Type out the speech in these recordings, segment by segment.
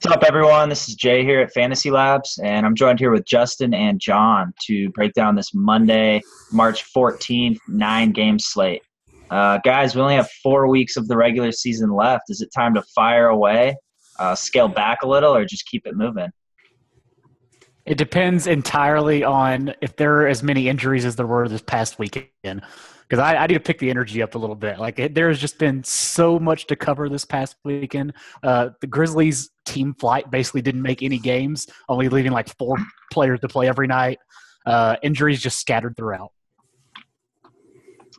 What's up, everyone? This is Jay here at FantasyLabs, and I'm joined here with Justin and John to break down this Monday, March 14th, 9-game slate. Guys, we only have 4 weeks of the regular season left. Is it time to fire away, scale back a little, or just keep it moving? It depends entirely on if there are as many injuries as there were this past weekend. Because I need to pick the energy up a little bit. There has just been so much to cover this past weekend. The Grizzlies team flight basically didn't make any games, only leaving like 4 players to play every night. Injuries just scattered throughout.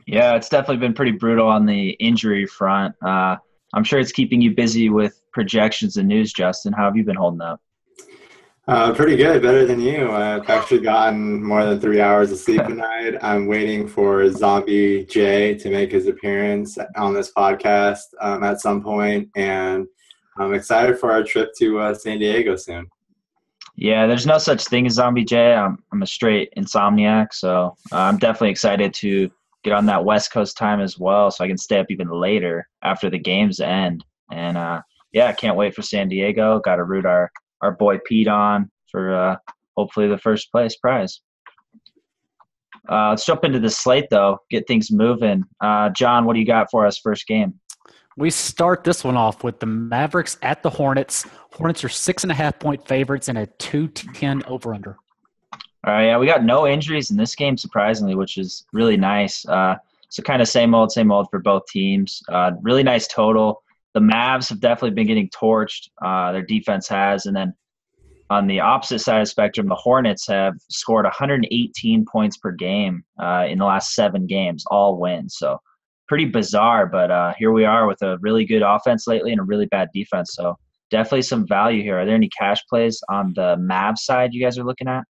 Yeah, it's definitely been pretty brutal on the injury front. I'm sure it's keeping you busy with projections and news, Justin. How have you been holding up? Pretty good, better than you. I've actually gotten more than 3 hours of sleep a night. I'm waiting for Zombie Jay to make his appearance on this podcast at some point, and I'm excited for our trip to San Diego soon. Yeah, there's no such thing as Zombie Jay. I'm a straight insomniac, so I'm definitely excited to get on that West Coast time as well so I can stay up even later after the games end. And, I can't wait for San Diego. Got to root our boy Pete on for hopefully the first place prize. Let's jump into the slate, though, get things moving. John, what do you got for us first game? We start this one off with the Mavericks at the Hornets. Hornets are 6.5-point favorites and a 210 over-under. All right, yeah, we got no injuries in this game, surprisingly, which is really nice. So kind of same old for both teams. Really nice total. The Mavs have definitely been getting torched. Their defense has. And then on the opposite side of the spectrum, the Hornets have scored 118 points per game in the last 7 games, all wins. So pretty bizarre, but here we are with a really good offense lately and a really bad defense. So definitely some value here. Are there any cash plays on the Mavs side you guys are looking at?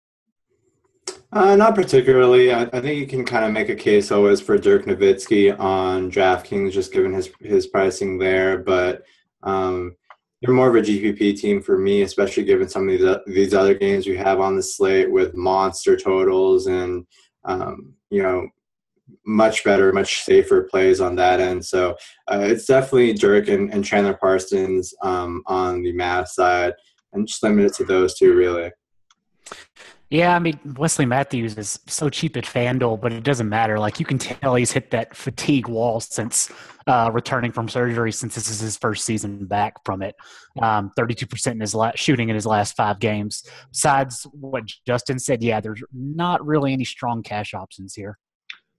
Not particularly. I think you can kind of make a case always for Dirk Nowitzki on DraftKings, just given his pricing there. But they're more of a GPP team for me, especially given some of these other games we have on the slate with monster totals and much better, much safer plays on that end. So it's definitely Dirk and Chandler Parsons on the Mavs side, and just limited to those two, really. Yeah, I mean, Wesley Matthews is so cheap at FanDuel, but it doesn't matter. You can tell he's hit that fatigue wall since returning from surgery, since this is his first season back from it. 32% in his shooting in his last 5 games. Besides what Justin said, yeah, there's not really any strong cash options here.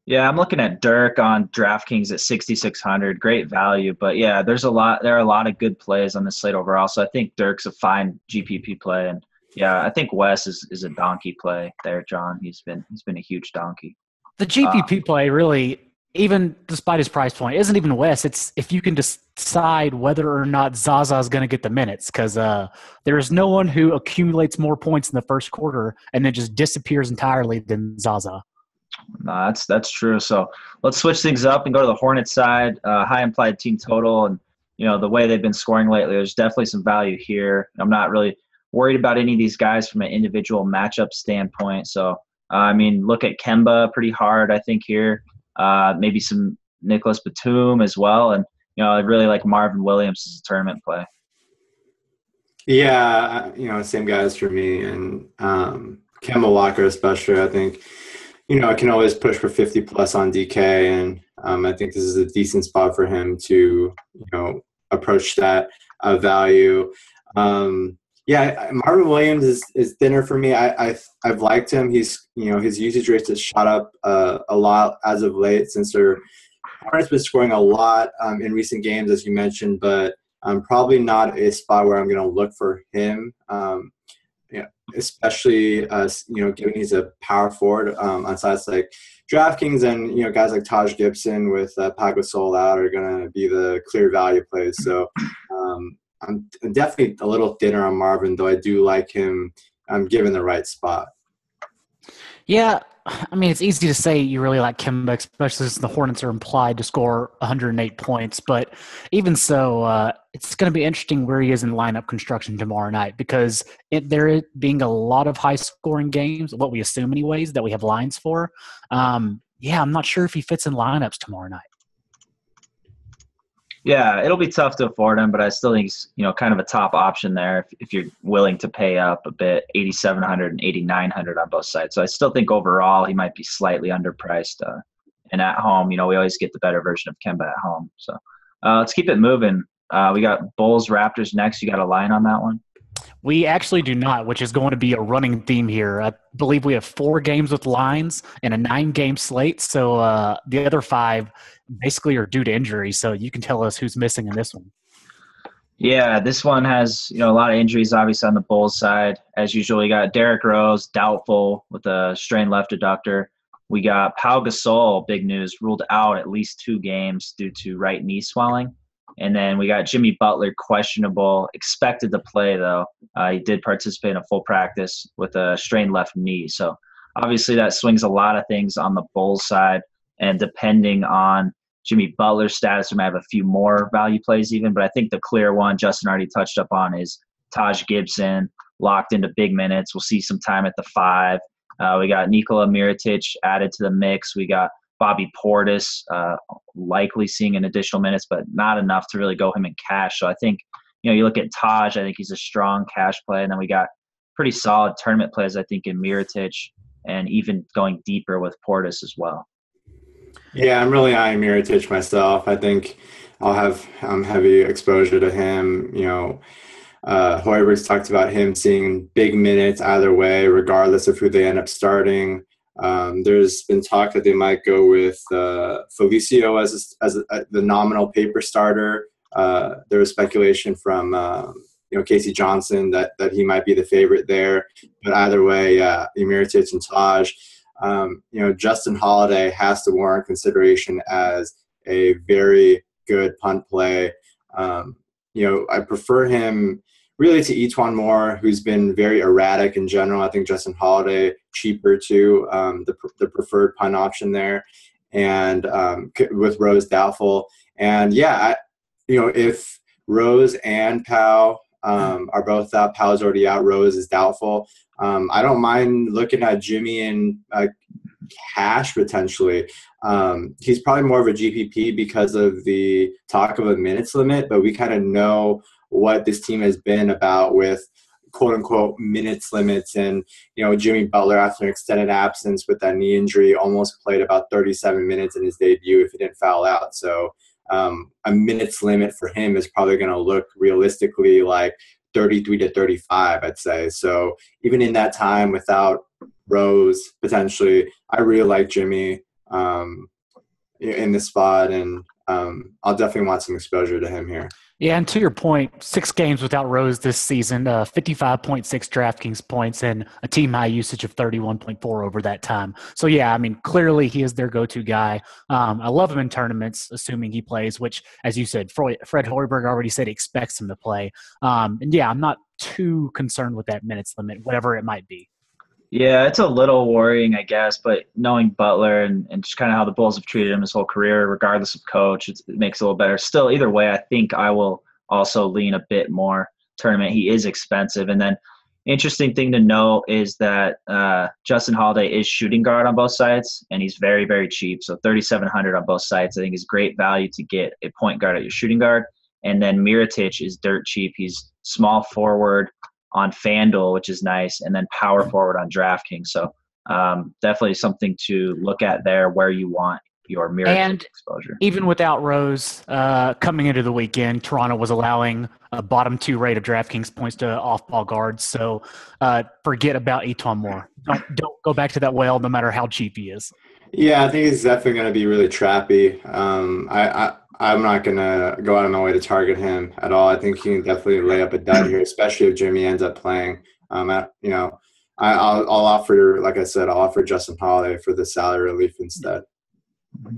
Yeah, I'm looking at Dirk on DraftKings at 6,600. Great value, but yeah, there are a lot of good plays on this slate overall. So I think Dirk's a fine GPP play, and yeah, I think Wes is a donkey play there, John. He's been a huge donkey. The GPP play really, even despite his price point, isn't even Wes. It's if you can decide whether or not Zaza is going to get the minutes, because there is no one who accumulates more points in the first quarter and then just disappears entirely than Zaza. No, that's true. So let's switch things up and go to the Hornets side. High implied team total, and the way they've been scoring lately, there's definitely some value here. I'm not really worried about any of these guys from an individual matchup standpoint. So, look at Kemba pretty hard, I think, here. Maybe some Nicholas Batum as well. And, I really like Marvin Williams as a tournament play. Yeah, same guys for me. And Kemba Walker especially, I think, I can always push for 50+ on DK. And I think this is a decent spot for him to, approach that value. Yeah, Marvin Williams is thinner for me. I've liked him. He's his usage rates has shot up a lot as of late since their Hornets been scoring a lot in recent games, as you mentioned, but probably not a spot where I'm going to look for him. Especially given he's a power forward on sites like DraftKings, and guys like Taj Gibson with Pau Gasol out are going to be the clear value plays. So. I'm definitely a little thinner on Marvin, though I do like him given the right spot. Yeah, it's easy to say you really like Kemba, especially since the Hornets are implied to score 108 points. But even so, it's going to be interesting where he is in lineup construction tomorrow night, because there being a lot of high-scoring games, what we assume anyways, that we have lines for. I'm not sure if he fits in lineups tomorrow night. Yeah, it'll be tough to afford him, but I still think he's, kind of a top option there if you're willing to pay up a bit, 8,700 and 8,900 on both sides. So I still think overall he might be slightly underpriced. And at home, we always get the better version of Kemba at home. So let's keep it moving. We got Bulls Raptors next. You got a line on that one? We actually do not, which is going to be a running theme here. I believe we have 4 games with lines and a 9-game slate. So the other 5 basically are due to injury. So you can tell us who's missing in this one. Yeah, this one has, a lot of injuries, obviously, on the Bulls side. As usual, we got Derrick Rose, doubtful with a strained left adductor. We got Pau Gasol, big news, ruled out at least 2 games due to right knee swelling. And then we got Jimmy Butler, questionable, expected to play, though. He did participate in a full practice with a strained left knee. So obviously that swings a lot of things on the Bulls side. And depending on Jimmy Butler's status, we might have a few more value plays even. But I think the clear one Justin already touched up on is Taj Gibson, locked into big minutes. We'll see some time at the 5. We got Nikola Mirotic added to the mix. We got Bobby Portis likely seeing an additional minutes, but not enough to really go him in cash. So I think, you look at Taj, I think he's a strong cash play. And then we got pretty solid tournament plays, I think, in Mirotic and even going deeper with Portis as well. Yeah, I'm really eyeing Mirotic myself. I think I'll have heavy exposure to him. Hoiberg's talked about him seeing big minutes either way, regardless of who they end up starting. There's been talk that they might go with Felicio as the nominal paper starter. There was speculation from Casey Johnson that he might be the favorite there. But either way, Mirotic and Taj. Justin Holiday has to warrant consideration as a very good punt play. I prefer him really to Etuan Moore, who's been very erratic in general. I think Justin Holiday cheaper too, the preferred punt option there, and with Rose doubtful. And yeah, if Rose and Powell are both out, Powell's already out, Rose is doubtful. I don't mind looking at Jimmy and cash potentially. He's probably more of a GPP because of the talk of a minutes limit, but we kind of know what this team has been about with quote unquote minutes limits. And, Jimmy Butler, after an extended absence with that knee injury, almost played about 37 minutes in his debut if he didn't foul out. So a minutes limit for him is probably going to look realistically like 33 to 35, I'd say. So even in that time without Rose, potentially, I really like Jimmy in this spot, and I'll definitely want some exposure to him here. Yeah, and to your point, 6 games without Rose this season, 55.6 DraftKings points and a team high usage of 31.4 over that time. So, yeah, I mean, clearly he is their go-to guy. I love him in tournaments, assuming he plays, which, as you said, Fred Hoiberg already said he expects him to play. And, yeah, I'm not too concerned with that minutes limit, whatever it might be. Yeah, it's a little worrying, I guess, but knowing Butler and just kind of how the Bulls have treated him his whole career, regardless of coach, it makes it a little better. Still, either way, I think I will also lean a bit more tournament. He is expensive. And then interesting thing to know is that Justin Holiday is shooting guard on both sides, and he's very, very cheap. So $3,700 on both sides, I think, is great value to get a point guard at your shooting guard. And then Mirotic is dirt cheap. He's small forward on FanDuel, which is nice, and then power forward on DraftKings. So definitely something to look at there where you want your Mirotic exposure. Even without Rose coming into the weekend, Toronto was allowing a bottom 2 rate of DraftKings points to off-ball guards. So forget about Etuan Moore. Don't go back to that well, no matter how cheap he is. Yeah, I think he's definitely going to be really trappy. I'm not going to go out of my way to target him at all. I think he can definitely lay up a dud here, especially if Jimmy ends up playing. I'll offer, like I said, I'll offer Justin Holiday for the salary relief instead. All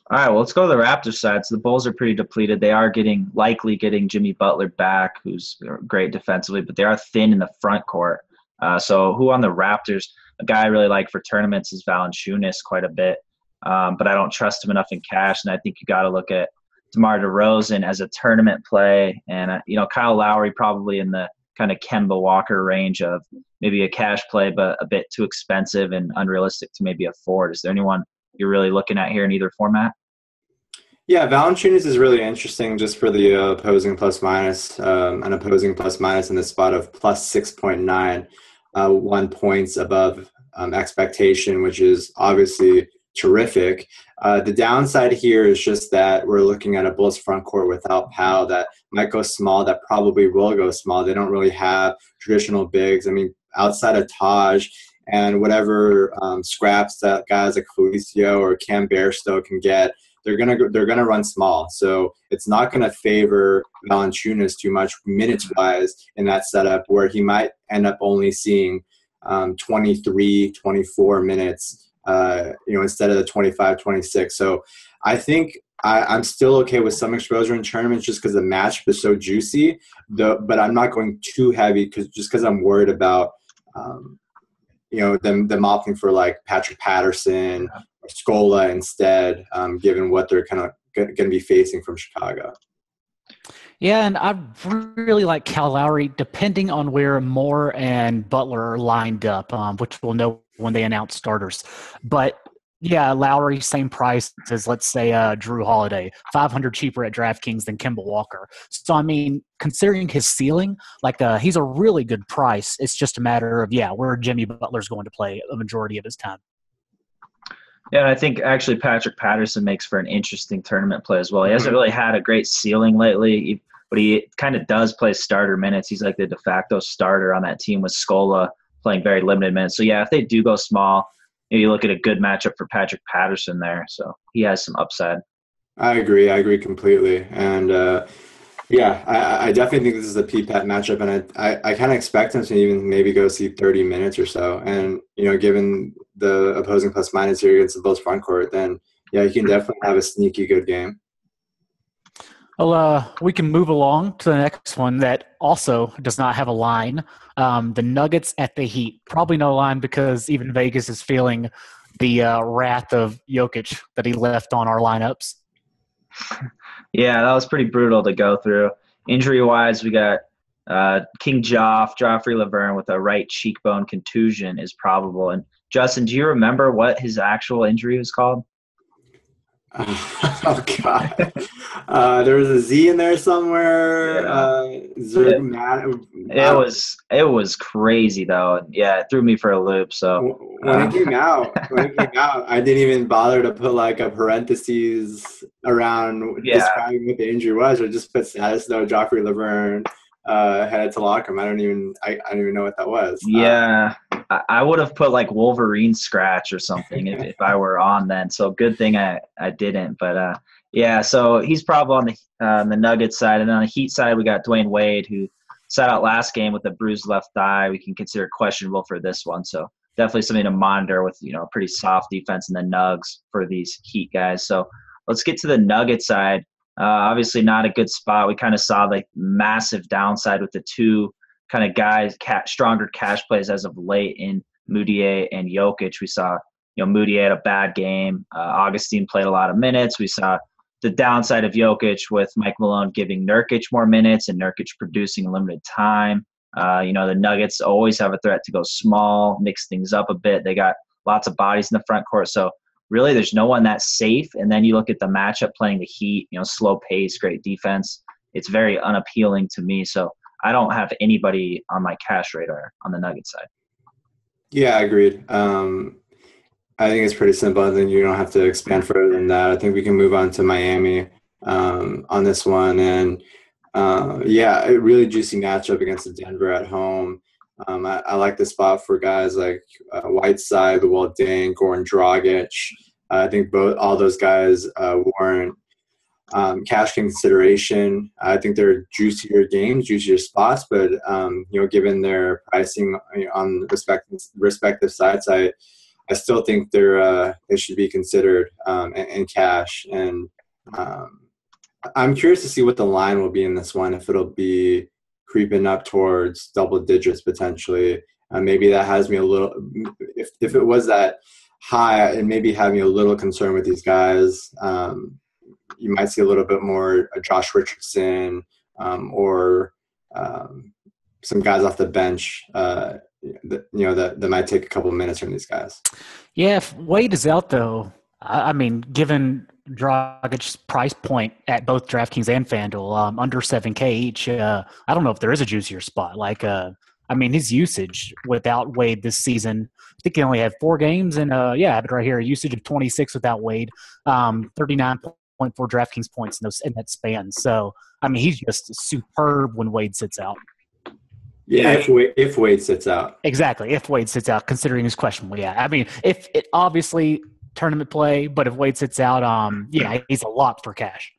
right, well, let's go to the Raptors side. So the Bulls are pretty depleted. They are likely getting Jimmy Butler back, who's great defensively, but they are thin in the front court. So who on the Raptors? A guy I really like for tournaments is Valanciunas quite a bit, but I don't trust him enough in cash, and I think you got to look at DeMar DeRozan as a tournament play, and Kyle Lowry probably in the kind of Kemba Walker range of maybe a cash play, but a bit too expensive and unrealistic to maybe afford. Is there anyone you're really looking at here in either format? Yeah, Valanciunas is really interesting just for the opposing plus minus, an opposing plus minus in the spot of plus 6.9, 1 points above expectation, which is obviously terrific. The downside here is just that we're looking at a Bulls front court without Powell that might go small, that probably will go small. They don't really have traditional bigs. I mean, outside of Taj and whatever scraps that guys like Felicio or Cam Bairstow can get, they're gonna run small. So it's not gonna favor Valanciunas too much minutes wise in that setup, where he might end up only seeing 23, 24 minutes, instead of the 25, 26. So I think I'm still okay with some exposure in tournaments just because the matchup is so juicy. But I'm not going too heavy because I'm worried about them opting for like Patrick Patterson or Scola instead, given what they're kind of going to be facing from Chicago. Yeah, and I really like Cal Lowry, depending on where Moore and Butler are lined up, which we'll know when they announce starters. But yeah, Lowry, same price as, let's say, Drew Holiday, $500 cheaper at DraftKings than Kemba Walker. So, I mean, considering his ceiling, he's a really good price. It's just a matter of, where Jimmy Butler's going to play a majority of his time. Yeah, and I think actually Patrick Patterson makes for an interesting tournament play as well. He hasn't really had a great ceiling lately, but he kind of does play starter minutes. He's like the de facto starter on that team with Scola playing very limited minutes. So, yeah, if they do go small, you look at a good matchup for Patrick Patterson there. So he has some upside. I agree completely. And, I definitely think this is a PPAT matchup, and I kind of expect him to even maybe go see 30 minutes or so. And, given the opposing plus minus here against the Bulls front court, then, he can definitely have a sneaky good game. Well, we can move along to the next one that also does not have a line. The Nuggets at the Heat. Probably no line because even Vegas is feeling the wrath of Jokic that he left on our lineups. Yeah, that was pretty brutal to go through. Injury-wise, we got King Joffrey Laverne with a right cheekbone contusion is probable. And Justin, do you remember what his actual injury was called? Oh God! There was a Z in there somewhere. It was crazy though. Yeah, it threw me for a loop. So when it came out, I didn't even bother to put like a parentheses around describing what the injury was. I just put status note Joffrey Laverne headed to locker room. I don't even know what that was. Yeah, I would have put like Wolverine scratch or something if I were on then. So good thing I didn't. But so he's probably on the Nuggets side, and on the Heat side we got Dwayne Wade, who sat out last game with a bruised left thigh. We can consider questionable for this one. So definitely something to monitor with a pretty soft defense in the Nugs for these Heat guys. So let's get to the Nuggets side. Obviously not a good spot. We kind of saw like massive downside with the two kind of guys, stronger cash plays as of late in Mudiay and Jokic. We saw, Mudiay had a bad game. Augustine played a lot of minutes. We saw the downside of Jokic with Mike Malone giving Nurkic more minutes and Nurkic producing limited time. The Nuggets always have a threat to go small, mix things up a bit. They got lots of bodies in the front court. So really, there's no one that's safe. And then you look at the matchup playing the Heat, slow pace, great defense. It's very unappealing to me. So I don't have anybody on my cash radar on the Nuggets side. Yeah, agreed. I think it's pretty simple. I think you don't have to expand further than that. I think we can move on to Miami on this one. And, a really juicy matchup against Denver at home. I like the spot for guys like Whiteside, Luol Deng, Goran Dragic. I think all those guys warrant cash consideration. I think they're juicier games, juicier spots, but given their pricing on respective sides, I still think they should be considered in cash. And I'm curious to see what the line will be in this one. If it'll be creeping up towards double digits potentially. Maybe that has me a little – if it was that high, it maybe had me a little concerned with these guys. You might see a little bit more Josh Richardson or some guys off the bench that might take a couple of minutes from these guys. Yeah, if Wade is out, though, I mean, given Dragic's price point at both DraftKings and FanDuel, under 7K each. I don't know if there is a juicier spot. His usage without Wade this season, I think he only had 4 games, and I have it right here. Usage of 26 without Wade, 39.4 DraftKings points in that span. So, he's just superb when Wade sits out. Yeah, if Wade sits out. Exactly, if Wade sits out, considering his questionable. Yeah, if it obviously tournament play, but if Wade sits out, he's a lock for cash.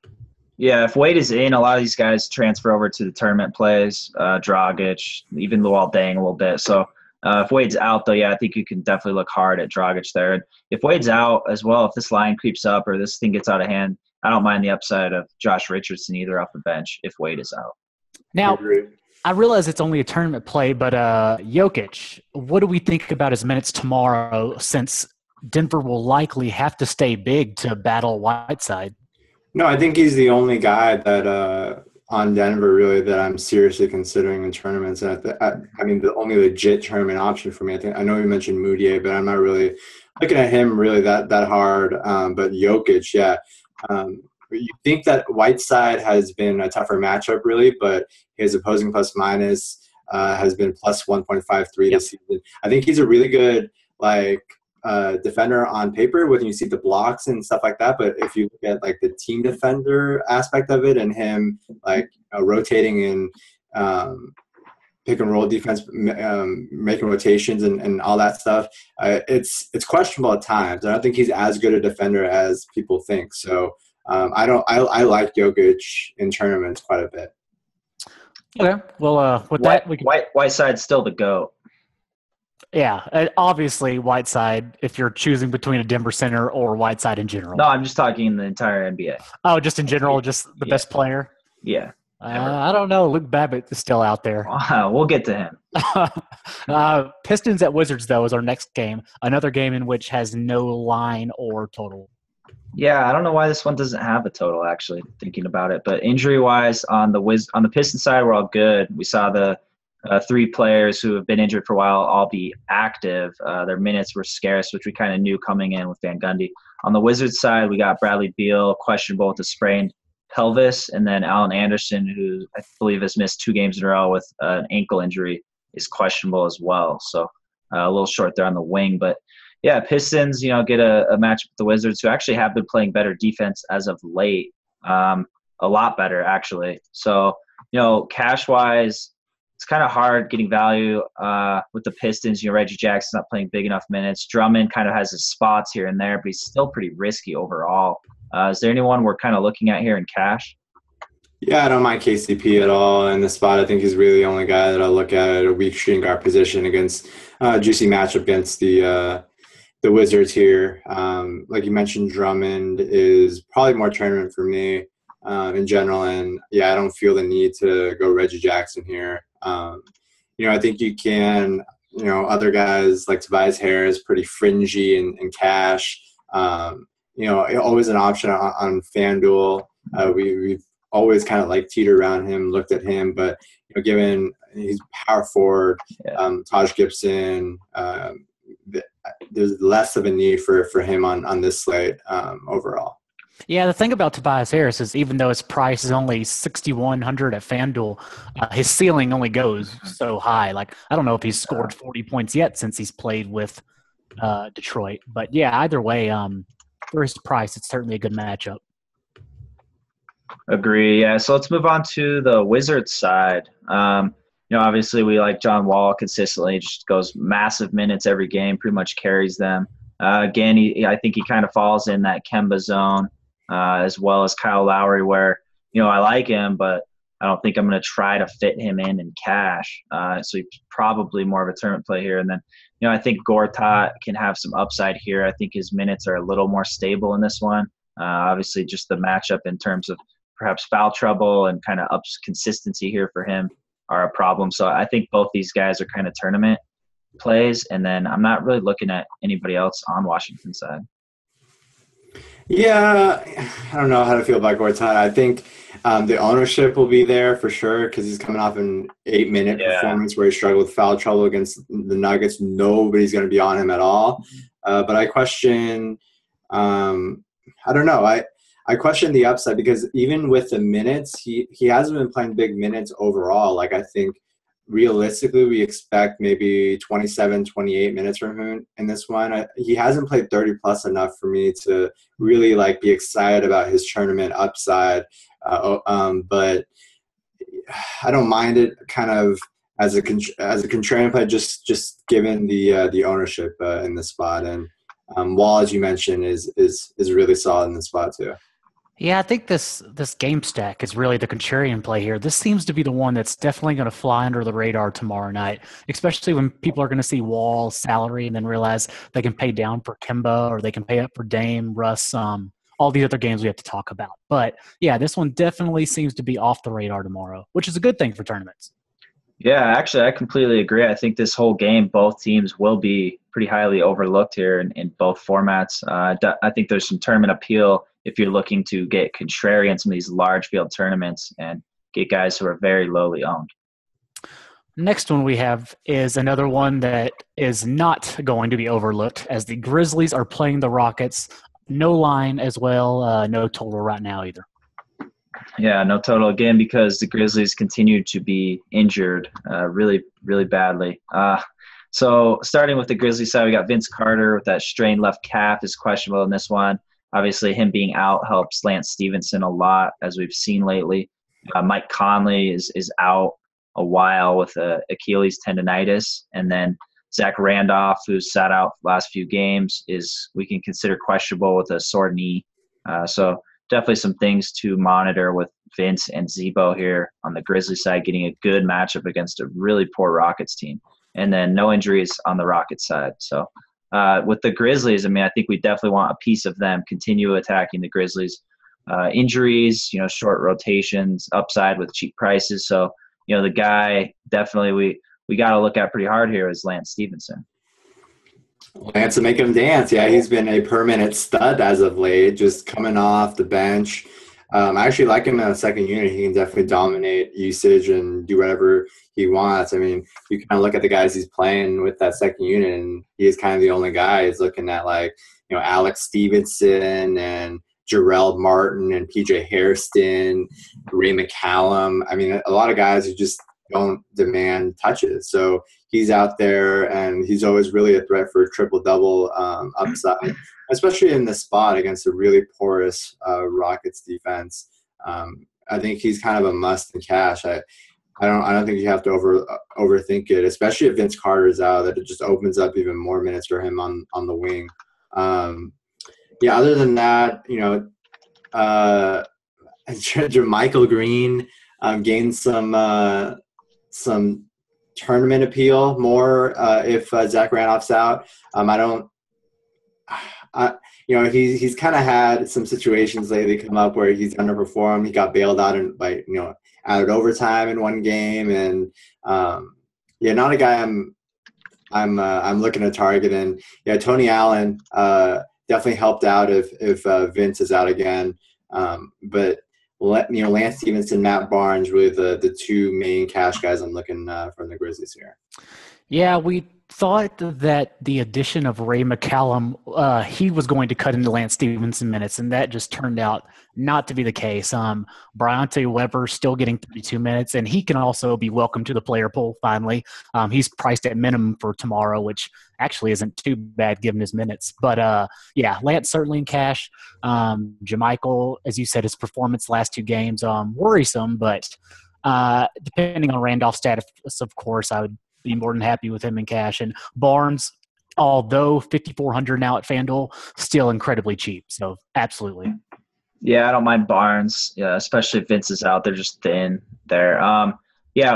Yeah, if Wade is in, a lot of these guys transfer over to the tournament plays, Dragic, even Luol Deng a little bit. So if Wade's out, though, I think you can definitely look hard at Dragic there. And if Wade's out as well, if this line creeps up or this thing gets out of hand, I don't mind the upside of Josh Richardson either off the bench if Wade is out. Now, I realize it's only a tournament play, but Jokic, what do we think about his minutes tomorrow since Denver will likely have to stay big to battle Whiteside? No, I think he's the only guy that on Denver really that I'm seriously considering in tournaments. And the only legit tournament option for me. I know you mentioned Moutier, but I'm not really looking at him really that hard. But Jokic, yeah. You think that Whiteside has been a tougher matchup really, but his opposing plus minus has been plus 1.53 this season. I think he's a really good defender on paper when you see the blocks and stuff like that. But if you look at the team defender aspect of it and him rotating in pick and roll defense, making rotations and all that stuff, it's questionable at times. I don't think he's as good a defender as people think. So I like Jokic in tournaments quite a bit. Okay. Well, Whiteside's still the GOAT. Yeah, obviously Whiteside, if you're choosing between a Denver center or Whiteside in general. No, I'm just talking in the entire NBA. Oh, just in general, just the best player? Yeah. I don't know. Luke Babbitt is still out there. We'll get to him. Pistons at Wizards, though, is our next game. Another game in which has no line or total. Yeah, I don't know why this one doesn't have a total, actually, thinking about it. But injury-wise, on the Pistons side, we're all good. We saw the 3 players who have been injured for a while all be active. Their minutes were scarce, which we kind of knew coming in with Van Gundy. On the Wizards side, we got Bradley Beal, questionable with a sprained pelvis, and then Allen Anderson, who I believe has missed 2 games in a row with an ankle injury, is questionable as well. So a little short there on the wing. But, yeah, Pistons, get a match with the Wizards, who actually have been playing better defense as of late, a lot better, actually. So, cash-wise, it's kind of hard getting value with the Pistons. Reggie Jackson's not playing big enough minutes. Drummond kind of has his spots here and there, but he's still pretty risky overall. Is there anyone we're kind of looking at here in cash? Yeah, I don't mind KCP at all in the spot. I think he's really the only guy that I'll look at a weak shooting guard position against a juicy matchup against the Wizards here. Like you mentioned, Drummond is probably more tournament for me in general. And, I don't feel the need to go Reggie Jackson here. I think you can, other guys like Tobias Harris, pretty fringy and cash. Always an option on FanDuel. We've always kind of teetered around him, looked at him, but given he's power forward, Taj Gibson, there's less of a need for him on this slate overall. Yeah, the thing about Tobias Harris is even though his price is only $6,100 at FanDuel, his ceiling only goes so high. I don't know if he's scored 40 points yet since he's played with Detroit. But, either way, for his price, it's certainly a good matchup. Agree. Yeah, so let's move on to the Wizards side. Obviously we like John Wall consistently, just goes massive minutes every game, pretty much carries them. Again, I think he kind of falls in that Kemba zone. As well as Kyle Lowry, where, I like him, but I don't think I'm going to try to fit him in cash. So he's probably more of a tournament play here. And then, I think Gortat can have some upside here. I think his minutes are a little more stable in this one. Obviously, just the matchup in terms of perhaps foul trouble and kind of ups consistency here for him are a problem. So I think both these guys are kind of tournament plays. And then I'm not really looking at anybody else on Washington's side. Yeah, I don't know how to feel about Gortat. I think the ownership will be there for sure because he's coming off an 8-minute performance where he struggled with foul trouble against the Nuggets. Nobody's going to be on him at all. But I question, I don't know. I question the upside because even with the minutes, he hasn't been playing big minutes overall. Like, I think realistically we expect maybe 27, 28 minutes from him in this one. He hasn't played 30 plus enough for me to really like be excited about his tournament upside. But I don't mind it kind of as a contrarian play, just given the ownership in this spot. And Wall, as you mentioned, is really solid in this spot too. Yeah, I think this game stack is really the contrarian play here. This seems to be the one that's definitely going to fly under the radar tomorrow night, especially when people are going to see Wall's salary and then realize they can pay down for Kemba or they can pay up for Dame, Russ, all these other games we have to talk about. But, yeah, this one definitely seems to be off the radar tomorrow, which is a good thing for tournaments. Yeah, actually, I completely agree. I think this whole game, both teams will be pretty highly overlooked here in both formats. I think there's some tournament appeal if you're looking to get contrarian in some of these large field tournaments and get guys who are very lowly owned. Next one we have is another one that is not going to be overlooked as the Grizzlies are playing the Rockets. No line as well, no total right now either. Yeah, no total again because the Grizzlies continue to be injured really, really badly. So starting with the Grizzlies side, we got Vince Carter with that strained left calf is questionable in this one. Obviously, him being out helps Lance Stevenson a lot, as we've seen lately. Mike Conley is out a while with Achilles tendonitis. And then Zach Randolph, who's sat out the last few games, we can consider questionable with a sore knee. So definitely some things to monitor with Vince and Zebo here on the Grizzlies side, getting a good matchup against a really poor Rockets team. And then no injuries on the Rockets side. So with the Grizzlies, I mean, I think we definitely want a piece of them, continue attacking the Grizzlies. Injuries, short rotations, upside with cheap prices. So, the guy definitely we got to look at pretty hard here is Lance Stevenson. Lance to make him dance. Yeah, he's been a permanent stud as of late, just coming off the bench. I actually like him in the second unit. He can definitely dominate usage and do whatever he wants. I mean, you kind of look at the guys he's playing with that second unit, and he is kind of the only guy. He's looking at Alex Stevenson and Jarrell Martin and PJ Hairston, Ray McCallum. I mean, a lot of guys who just don't demand touches. So he's out there, and he's always really a threat for a triple-double upside, especially in this spot against a really porous Rockets defense. I think he's kind of a must in cash. I don't think you have to overthink it, especially if Vince Carter's out. That it just opens up even more minutes for him on the wing. Other than that, JaMychal Green gained some tournament appeal more if Zach Randolph's out. He's kind of had some situations lately come up where he's underperformed. He got bailed out out at overtime in one game, and not a guy I'm looking to target. And Tony Allen definitely helped out if Vince is out again. But Lance Stevenson, Matt Barnes, really the two main cash guys I'm looking from the Grizzlies here. Yeah, we thought that the addition of Ray McCallum, he was going to cut into Lance Stevenson minutes, and that just turned out not to be the case. Bryante Weber still getting 32 minutes, and he can also be welcome to the player pool finally. He's priced at minimum for tomorrow, which actually isn't too bad given his minutes. But, Lance certainly in cash. JaMychal, as you said, his performance last two games, worrisome, but depending on Randolph's status, of course, I would be more than happy with him in cash. And Barnes, although $5,400 now at FanDuel, still incredibly cheap. So absolutely. Yeah, I don't mind Barnes, especially if Vince is out. They're just thin there.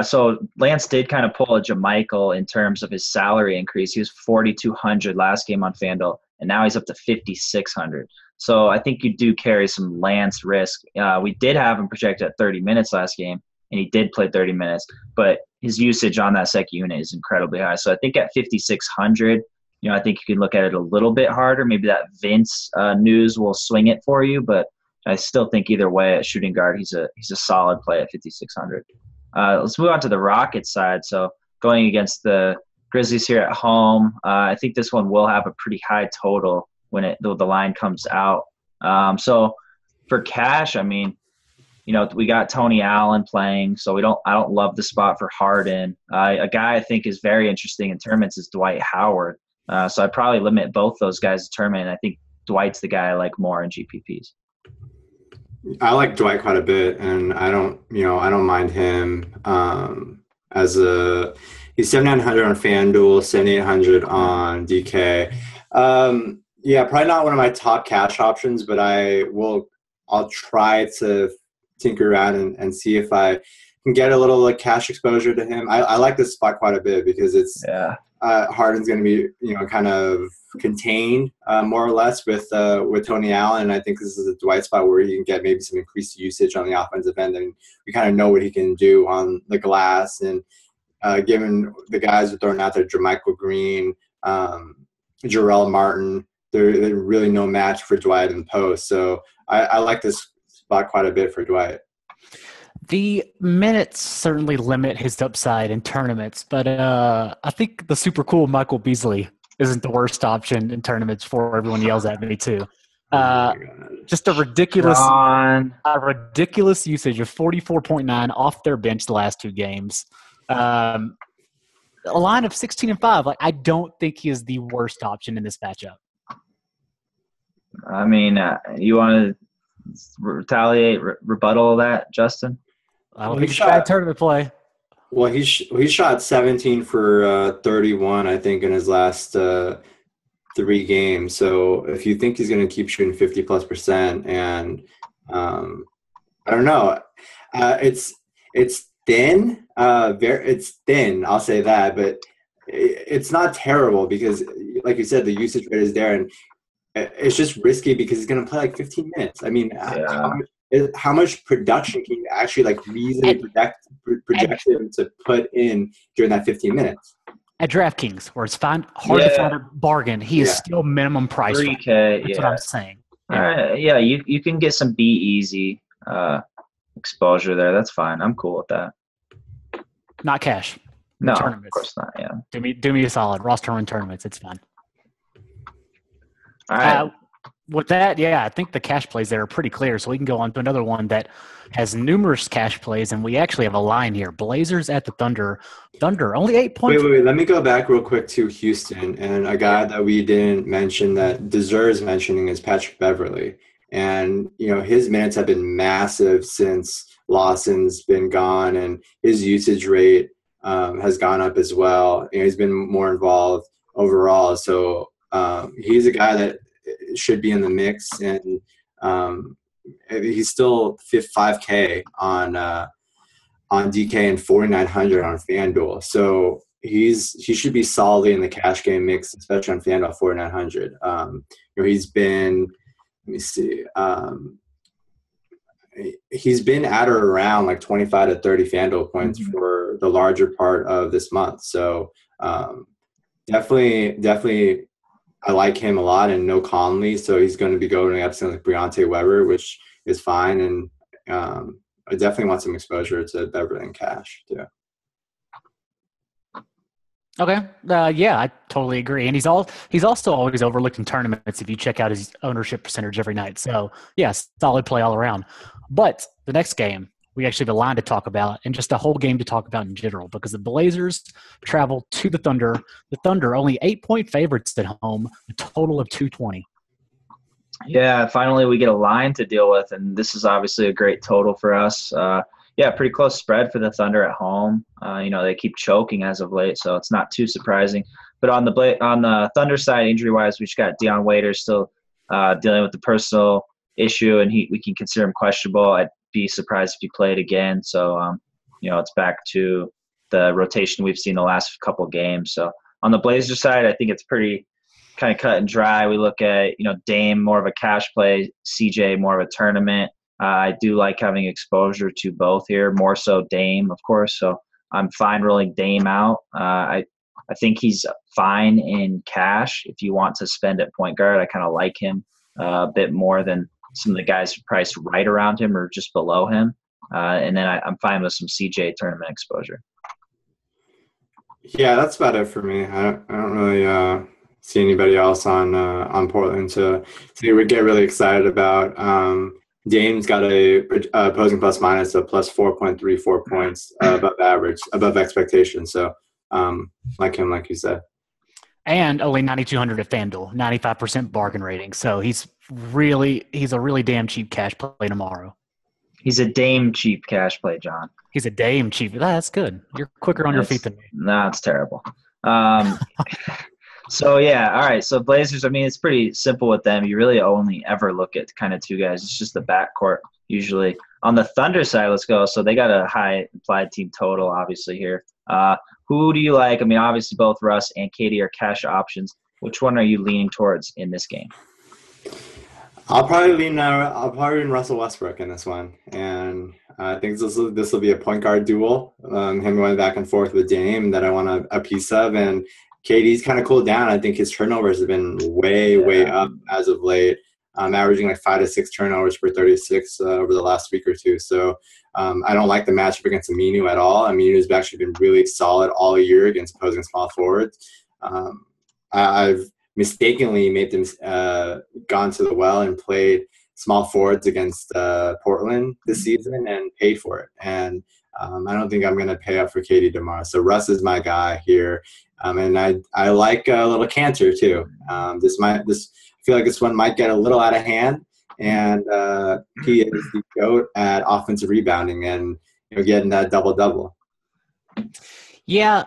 So Lance did kind of pull a JaMychal in terms of his salary increase. He was $4,200 last game on FanDuel, and now he's up to $5,600. So I think you do carry some Lance risk. We did have him projected at 30 minutes last game, and he did play 30 minutes, but his usage on that second unit is incredibly high. So I think at 5,600, I think you can look at it a little bit harder. Maybe that Vince news will swing it for you, but I still think either way at shooting guard, he's a solid play at 5,600. Let's move on to the Rockets side. So going against the Grizzlies here at home, I think this one will have a pretty high total when the line comes out. So for cash, I mean, we got Tony Allen playing, so I don't love the spot for Harden. A guy I think is very interesting in tournaments is Dwight Howard. So I'd probably limit both those guys to tournament. I think Dwight's the guy I like more in GPPs. I like Dwight quite a bit, and I don't mind him he's 7,900 on FanDuel, 7,800 on DK. Yeah, probably not one of my top cash options, but I'll try to tinker around and see if I can get a little cash exposure to him. I like this spot quite a bit because it's Harden's going to be kind of contained more or less with Tony Allen, and I think this is a Dwight spot where he can get maybe some increased usage on the offensive end, and we kind of know what he can do on the glass. And given the guys who are throwing out there, JaMychal Green, Jarrell Martin, they're really no match for Dwight in the post. So I like this spot quite a bit for Dwight. The minutes certainly limit his upside in tournaments, but I think the super cool Michael Beasley isn't the worst option in tournaments before everyone yells at me too. Just a ridiculous usage of 44.9 off their bench the last 2 games. A line of 16-5. Like, I don't think he is the worst option in this matchup. I mean, you want to rebuttal that, Justin? I don't think it's a bad tournament play. Well, he shot 17 for 31, I think, in his last 3 games. So if you think he's going to keep shooting 50+%, and I don't know, it's thin, it's thin. I'll say that, but it's not terrible because, like you said, the usage rate is there, and it's just risky because he's going to play like 15 minutes. I mean, how much production can you actually reasonably project him to put in during that 15 minutes? At DraftKings, where it's hard to find a bargain, he is still minimum price. $3K. That's what I'm saying. You can get some easy exposure there. That's fine. I'm cool with that. Not cash. No, tournaments. Of course not. Yeah. Do me a solid. Roster and tournaments. It's fine. All right. With that, I think the cash plays there are pretty clear. So we can go on to another one that has numerous cash plays, and we actually have a line here. Blazers at the Thunder. Thunder, only 8 points. Wait. Let me go back real quick to Houston. And a guy that we didn't mention that deserves mentioning is Patrick Beverley. And, his minutes have been massive since Lawson's been gone, and his usage rate has gone up as well. He's been more involved overall. So he's a guy that should be in the mix, and he's still 5K on DK and 4,900 on FanDuel. So he should be solidly in the cash game mix, especially on FanDuel 4,900. He's been, let me see, he's been at or around 25 to 30 FanDuel points for the larger part of this month. So definitely. I like him a lot, and no Conley, so he's going to be going up to Briante Weber, which is fine. And I definitely want some exposure to Beverly and cash too. Okay, I totally agree. And he's also always overlooked in tournaments if you check out his ownership percentage every night. So solid play all around. But the next game, we actually have a line to talk about and just a whole game to talk about in general, because the Blazers travel to the Thunder. The Thunder only 8-point favorites at home, a total of 220. Yeah, finally we get a line to deal with, and this is obviously a great total for us. Pretty close spread for the Thunder at home. They keep choking as of late, so it's not too surprising. But on the Thunder side, injury-wise, we just got Deion Waiters still dealing with the personal issue, and we can consider him questionable. I'd be surprised if he played again. So, it's back to the rotation we've seen the last couple games. So on the Blazers side, I think it's pretty kind of cut and dry. We look at, Dame more of a cash play, CJ more of a tournament. I do like having exposure to both here, more so Dame, of course. So I'm fine rolling Dame out. I think he's fine in cash. If you want to spend at point guard, I kind of like him a bit more than some of the guys priced right around him or just below him. And then I'm fine with some CJ tournament exposure. Yeah, that's about it for me. I don't really see anybody else on Portland to we get really excited about. Dame's got a opposing plus minus of plus 4.34 points above average, above expectation. So like him, like you said. And only 9,200 at FanDuel, 95% bargain rating. So he's a really damn cheap cash play tomorrow. He's a Dame cheap cash play, John. He's a Dame cheap. That's good. You're quicker on your feet than me. No, it's terrible. So, yeah, all right. So, Blazers, I mean, it's pretty simple with them. You really only ever look at kind of two guys. It's just the backcourt usually. On the Thunder side, let's go. So, they got a high implied team total, obviously, here. Who do you like? I mean, obviously, both Russ and Katie are cash options. Which one are you leaning towards in this game? I'll probably lean Russell Westbrook in this one, and I think this will be a point guard duel. Him going back and forth with Dame that I want a piece of, and KD's kind of cooled down. I think his turnovers have been way up as of late, averaging like 5 to 6 turnovers per 36 over the last week or two. So I don't like the matchup against Aminu at all. Aminu's actually been really solid all year against opposing small forwards. I've mistakenly made them gone to the well and played small forwards against Portland this season and paid for it. And I don't think I'm going to pay up for Katie tomorrow. So Russ is my guy here. And I like a little canter too. I feel like this one might get a little out of hand. And he is the GOAT at offensive rebounding and getting that double-double. Yeah,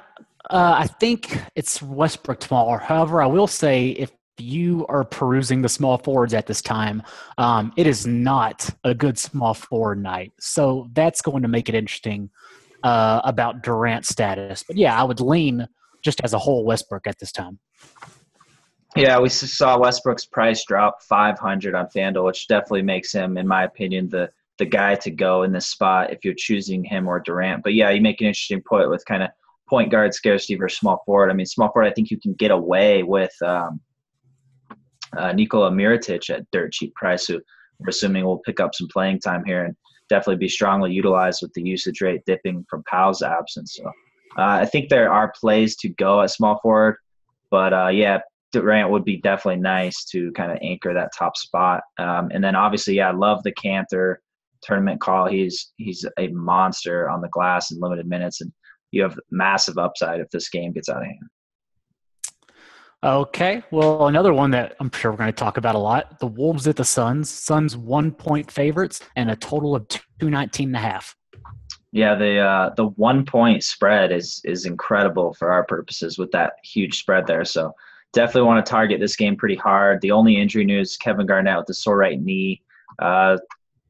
I think it's Westbrook tomorrow. However, I will say if you are perusing the small forwards at this time, it is not a good small forward night. So that's going to make it interesting about Durant's status. But, yeah, I would lean just as a whole Westbrook at this time. Yeah, we saw Westbrook's price drop 500 on FanDuel, which definitely makes him, in my opinion, the guy to go in this spot if you're choosing him or Durant. But, yeah, you make an interesting point with kind of point guard scarcity versus small forward. I mean, small forward, I think you can get away with Nikola Mirotic at dirt cheap price, who we're assuming will pick up some playing time here and definitely be strongly utilized with the usage rate dipping from Powell's absence. So I think there are plays to go at small forward, but yeah, Durant would be definitely nice to kind of anchor that top spot. And then obviously, yeah, I love the Cantor tournament call. He's a monster on the glass in limited minutes, and you have massive upside if this game gets out of hand. Okay. Well, another one that I'm sure we're going to talk about a lot, the Wolves at the Suns. Suns 1-point favorites and a total of 219.5. Yeah, the 1 point spread is incredible for our purposes with that huge spread there. So definitely want to target this game pretty hard. The only injury news, Kevin Garnett with the sore right knee,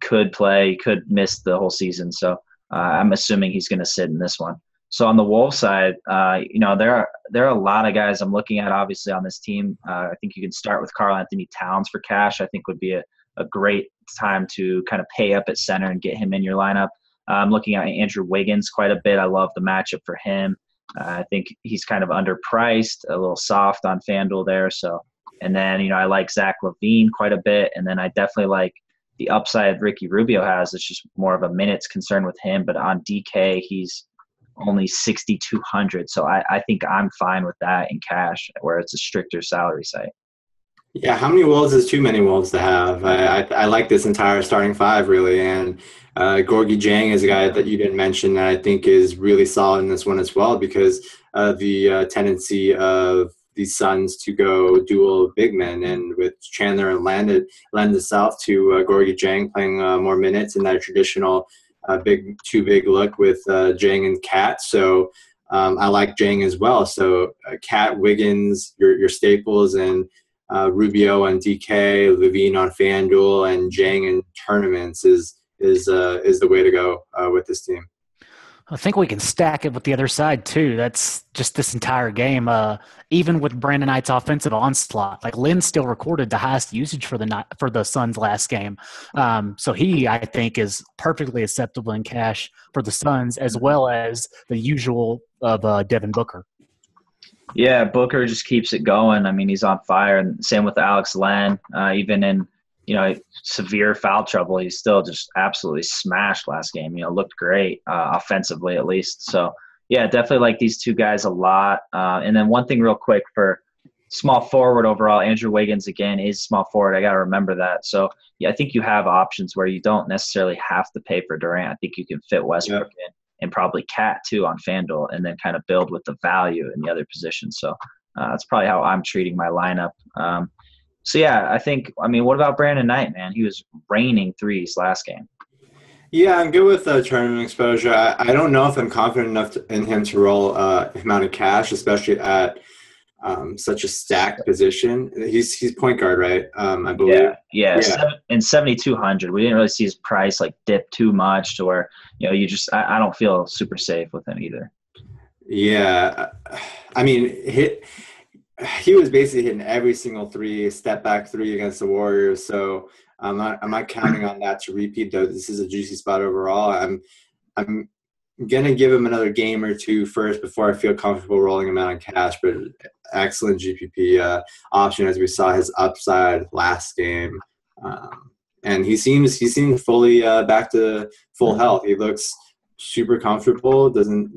could play, could miss the whole season. So I'm assuming he's going to sit in this one. So on the Wolves side, there are a lot of guys I'm looking at obviously on this team. I think you can start with Karl Anthony Towns for cash. I think would be a great time to kind of pay up at center and get him in your lineup. I'm looking at Andrew Wiggins quite a bit. I love the matchup for him. I think he's kind of underpriced, a little soft on FanDuel there. So, and then, I like Zach LaVine quite a bit. And then I definitely like the upside Ricky Rubio has. It's just more of a minutes concern with him. But on DK, he's only 6,200. So I think I'm fine with that in cash where it's a stricter salary site. Yeah, how many Wolves is too many Wolves to have? I like this entire starting five, really. And Gorgie Jang is a guy that you didn't mention that I think is really solid in this one as well because of the tendency of the Suns to go dual big men. And with Chandler and lend itself to Gorgie Jang playing more minutes in that traditional too big look with Jang and Cat. So I like Jang as well. So Cat, Wiggins, your staples, and Rubio and DK, Levine on FanDuel, and Jang in tournaments is the way to go with this team. I think we can stack it with the other side too. That's just this entire game. Even with Brandon Knight's offensive onslaught, like Lynn still recorded the highest usage for the Suns last game. So he, I think, is perfectly acceptable in cash for the Suns, as well as the usual of Devin Booker. Yeah, Booker just keeps it going. I mean, he's on fire, and same with Alex Len. Even in severe foul trouble, he still just absolutely smashed last game. Looked great offensively at least. So yeah, definitely like these two guys a lot. And then one thing real quick for small forward overall. Andrew Wiggins, again, is small forward. I got to remember that. So, yeah, I think you have options where you don't necessarily have to pay for Durant. I think you can fit Westbrook in and probably Cat, too, on FanDuel, and then kind of build with the value in the other positions. So that's probably how I'm treating my lineup. So, yeah, I mean, what about Brandon Knight, man? He was raining threes last game. Yeah, I'm good with tournament exposure. I don't know if I'm confident enough in him to roll him out of cash, especially at such a stacked position. He's point guard, right? I believe. Yeah. In 7,200, we didn't really see his price like dip too much to where I don't feel super safe with him either. Yeah, I mean, he was basically hitting every single step back three against the Warriors. So I'm not counting on that to repeat, though. This is a juicy spot overall. I'm gonna give him another game or two first before I feel comfortable rolling him out in cash. But excellent GPP option, as we saw his upside last game, and he seems fully back to full health. He looks super comfortable. Doesn't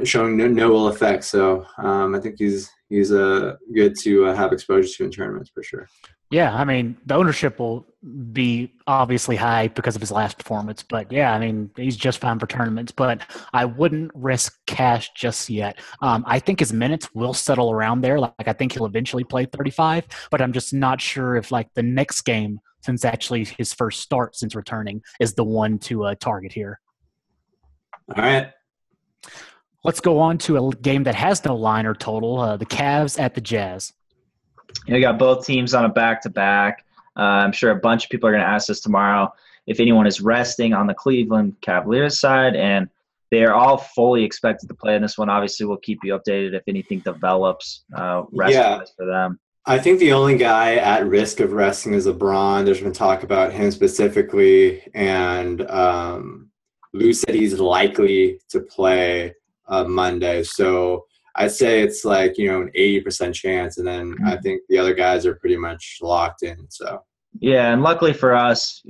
showing no ill effects. So I think he's good to have exposure to in tournaments for sure. Yeah, I mean, the ownership will be obviously high because of his last performance. But, yeah, I mean, he's just fine for tournaments. But I wouldn't risk cash just yet. I think his minutes will settle around there. Like, I think he'll eventually play 35. But I'm just not sure if, like, the next game, since actually his first start since returning, is the one to target here. All right. Let's go on to a game that has no line or total, the Cavs at the Jazz. You got both teams on a back-to-back. I'm sure a bunch of people are going to ask us tomorrow if anyone is resting on the Cleveland Cavaliers side, and they are all fully expected to play in this one. Obviously, we'll keep you updated if anything develops rest-wise for them. I think the only guy at risk of resting is LeBron. There's been talk about him specifically, and Lou said he's likely to play Monday. So I'd say it's like, an 80% chance. And then I think the other guys are pretty much locked in. So, yeah. And luckily for us,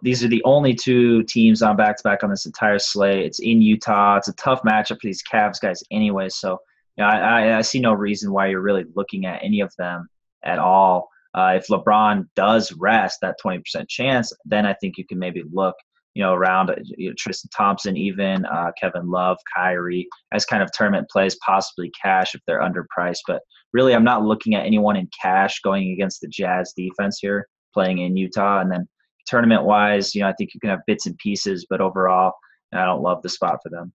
these are the only two teams on back-to-back on this entire slate. It's in Utah. It's a tough matchup for these Cavs guys anyway. So, I see no reason why you're really looking at any of them at all. If LeBron does rest that 20% chance, then I think you can maybe look around Tristan Thompson, even Kevin Love, Kyrie, as kind of tournament plays, possibly cash if they're underpriced. But really, I'm not looking at anyone in cash going against the Jazz defense here, playing in Utah. And then tournament-wise, I think you can have bits and pieces, but overall, I don't love the spot for them.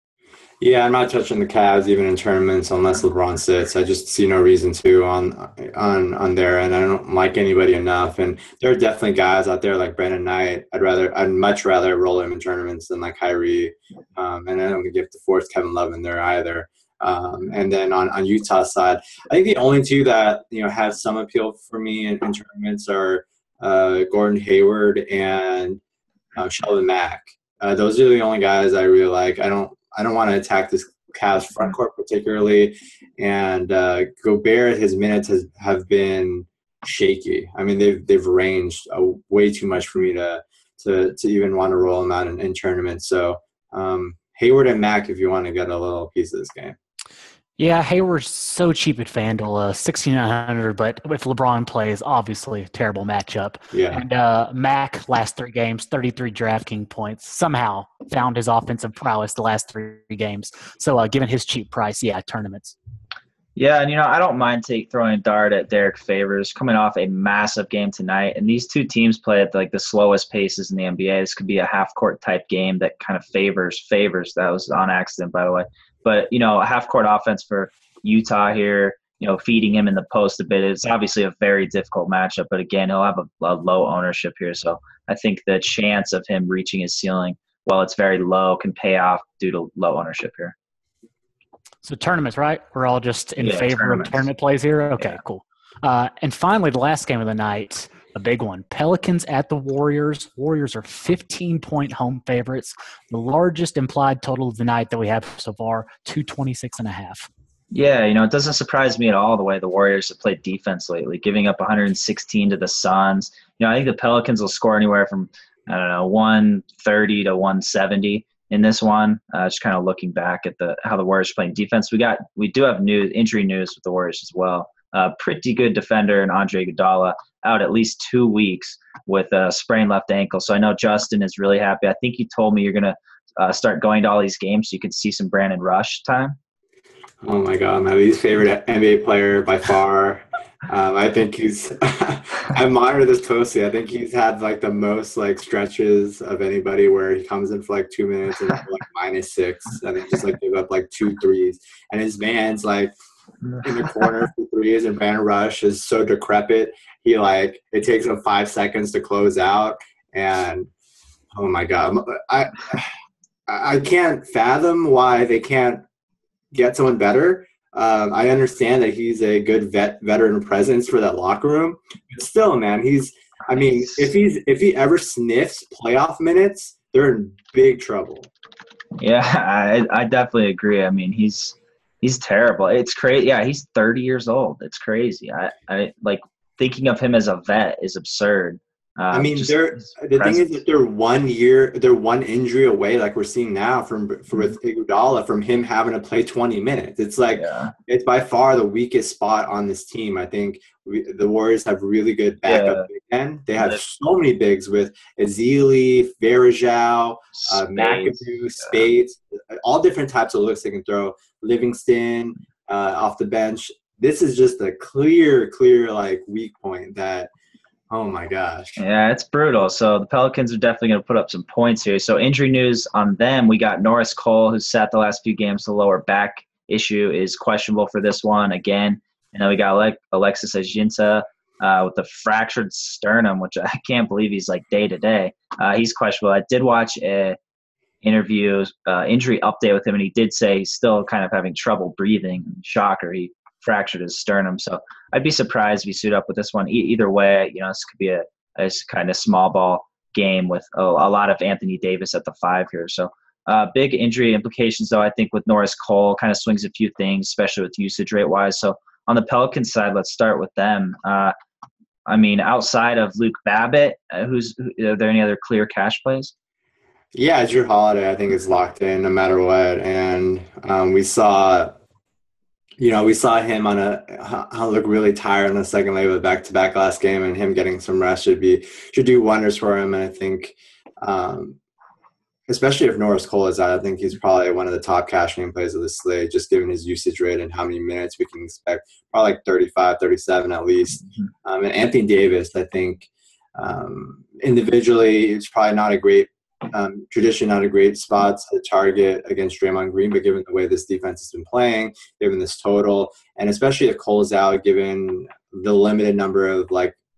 Yeah, I'm not touching the Cavs even in tournaments unless LeBron sits. I just see no reason to on there, and I don't like anybody enough. And there are definitely guys out there like Brandon Knight. I'd much rather roll him in tournaments than like Kyrie. And I don't think you have to force Kevin Love in there either. And then on Utah's side, I think the only two that have some appeal for me in tournaments are Gordon Hayward and Sheldon Mack. Those are the only guys I really like. I don't want to attack this Cavs front court particularly, and Gobert, his minutes have been shaky. I mean, they've ranged way too much for me to even want to roll them out in tournaments. So Hayward and Mack, if you want to get a little piece of this game. Yeah, Hayward's so cheap at FanDuel, 6,900, but if LeBron plays, obviously, terrible matchup. Yeah. And Mack, last 3 games, 33 DraftKings points, somehow found his offensive prowess the last 3 games. So given his cheap price, tournaments. Yeah, and I don't mind throwing a dart at Derek Favors coming off a massive game tonight. And these two teams play at like the slowest paces in the NBA. This could be a half-court type game that kind of favors. That was on accident, by the way. But, a half-court offense for Utah here, feeding him in the post a bit. It's obviously a very difficult matchup. But, again, he'll have a low ownership here. So I think the chance of him reaching his ceiling, while it's very low, can pay off due to low ownership here. So tournaments, right? We're all just in favor of tournament plays here? Okay, cool. And finally, the last game of the night, a big one. Pelicans at the Warriors. Warriors are 15-point home favorites. The largest implied total of the night that we have so far, 226.5. Yeah, it doesn't surprise me at all the way the Warriors have played defense lately, giving up 116 to the Suns. I think the Pelicans will score anywhere from, 130 to 170. in this one. Just kind of looking back at how the Warriors are playing defense. We do have injury news with the Warriors as well. Pretty good defender and Andre Iguodala out at least 2 weeks with a sprained left ankle. So I know Justin is really happy. I think you told me you're going to start going to all these games so you can see some Brandon Rush time. Oh my God, my least favorite NBA player by far. I think I monitor this closely. I think he's had like the most like stretches of anybody where he comes in for like 2 minutes and like -6 and then just like give up like 2 threes. And his man's like in the corner for threes, and Van Rush is so decrepit. It takes him 5 seconds to close out. And oh my God, I can't fathom why they can't get someone better. I understand that he's a good veteran presence for that locker room, but still, man, if he ever sniffs playoff minutes, they're in big trouble. Yeah, I definitely agree. I mean, he's terrible. It's crazy. Yeah, he's 30 years old. It's crazy. I like thinking of him as a vet is absurd. The thing is that they're 1 injury away, like we're seeing now with Iguodala, from him having to play 20 minutes. It's like It's by far the weakest spot on this team. I think the Warriors have really good backup again. They have so many bigs with Ezeli, Varejao, McAdoo, Spades, all different types of looks they can throw. Livingston off the bench. This is just a clear like weak point that. Oh, my gosh. Yeah, it's brutal. So the Pelicans are definitely going to put up some points here. So injury news on them, we got Norris Cole, who's sat the last few games. The lower back issue is questionable for this one again. And then we got Alexis Ajinça with the fractured sternum, which I can't believe he's like day-to-day. He's questionable. I did watch a injury update with him, and he did say he's still kind of having trouble breathing. Shocker, he fractured his sternum. So I'd be surprised if he suit up with this one. Either way, this could be a kind of small ball game with a lot of Anthony Davis at the 5 here. So big injury implications, though, I think with Norris Cole kind of swings a few things, especially with usage rate wise. So on the Pelicans side, let's start with them. Outside of Luke Babbitt, are there any other clear cash plays? Yeah, Jrue Holiday, I think, is locked in no matter what. And we saw him look really tired on the second leg of the back-to-back last game, and him getting some rest should do wonders for him. And I think, especially if Norris Cole is out, I think he's probably one of the top cash game plays of the slate, just given his usage rate and how many minutes we can expect, probably like 35, 37 at least. And Anthony Davis, I think, individually, it's probably not a great traditionally not a great spot to target against Draymond Green, but given the way this defense has been playing, given this total, and especially if Cole's out, given the limited number of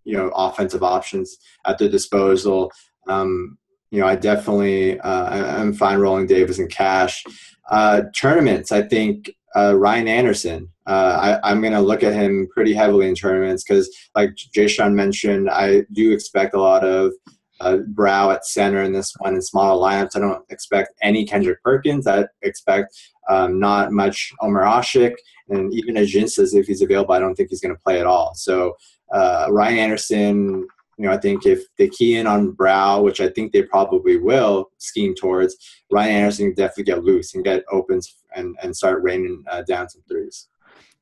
offensive options at their disposal, I definitely I'm fine rolling Davis in cash. Tournaments, I think Ryan Anderson. I'm going to look at him pretty heavily in tournaments because, like Jay-Sean mentioned, I do expect a lot of Brow at center in this one in smaller lineups. I don't expect any Kendrick Perkins. I expect not much Omer Asik, and even Ajinça, if he's available, I don't think he's going to play at all. So Ryan Anderson, I think if they key in on Brow, which I think they probably will scheme towards, Ryan Anderson can definitely get loose and get opens and start raining down some threes.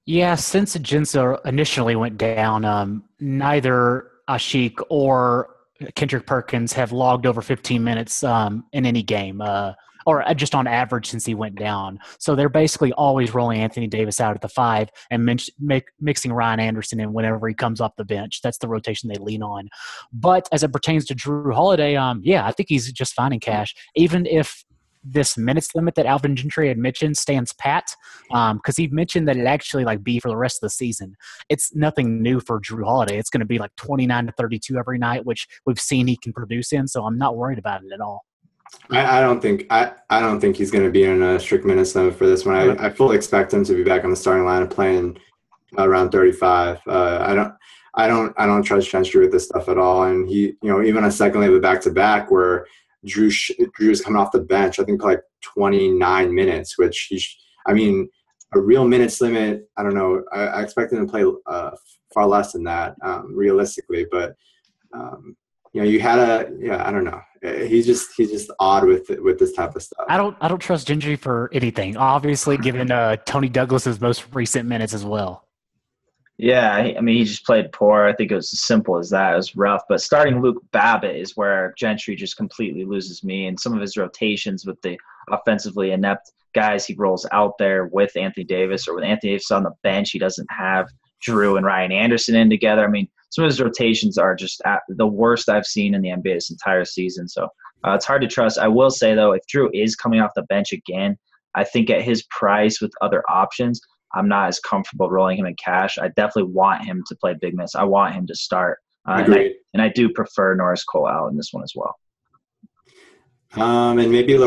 Yeah, since Ajinça initially went down, neither Asik or Kendrick Perkins have logged over 15 minutes in any game, or just on average since he went down. So they're basically always rolling Anthony Davis out at the 5 and mixing Ryan Anderson in whenever he comes off the bench. That's the rotation they lean on. But as it pertains to Jrue Holiday, I think he's just fine in cash, even if this minutes limit that Alvin Gentry had mentioned stands pat, because he mentioned that it actually be for the rest of the season. It's nothing new for Jrue Holiday. It's going to be 29 to 32 every night, which we've seen he can produce in. So I'm not worried about it at all. I don't think he's going to be in a strict minutes limit for this one. I fully expect him to be back on the starting line and playing around 35. I don't trust Gentry with this stuff at all. And he, even a second leg of back-to-back where Drew's coming off the bench, I think 29 minutes, which a real minutes limit, I don't know. I expect him to play far less than that, realistically. But, I don't know. he's just odd with this type of stuff. I don't trust Gentry for anything. Obviously, given Tony Douglas's most recent minutes as well. Yeah, I mean, he just played poor. I think it was as simple as that. It was rough. But starting Luke Babbitt is where Gentry just completely loses me. And some of his rotations with the offensively inept guys he rolls out there with Anthony Davis, or with Anthony Davis on the bench, he doesn't have Drew and Ryan Anderson in together. I mean, some of his rotations are just the worst I've seen in the NBA this entire season. So it's hard to trust. I will say, though, if Drew is coming off the bench again, I think at his price with other options, I'm not as comfortable rolling him in cash. I definitely want him to play big minutes. I want him to start. And I do prefer Norris Cole out in this one as well. And maybe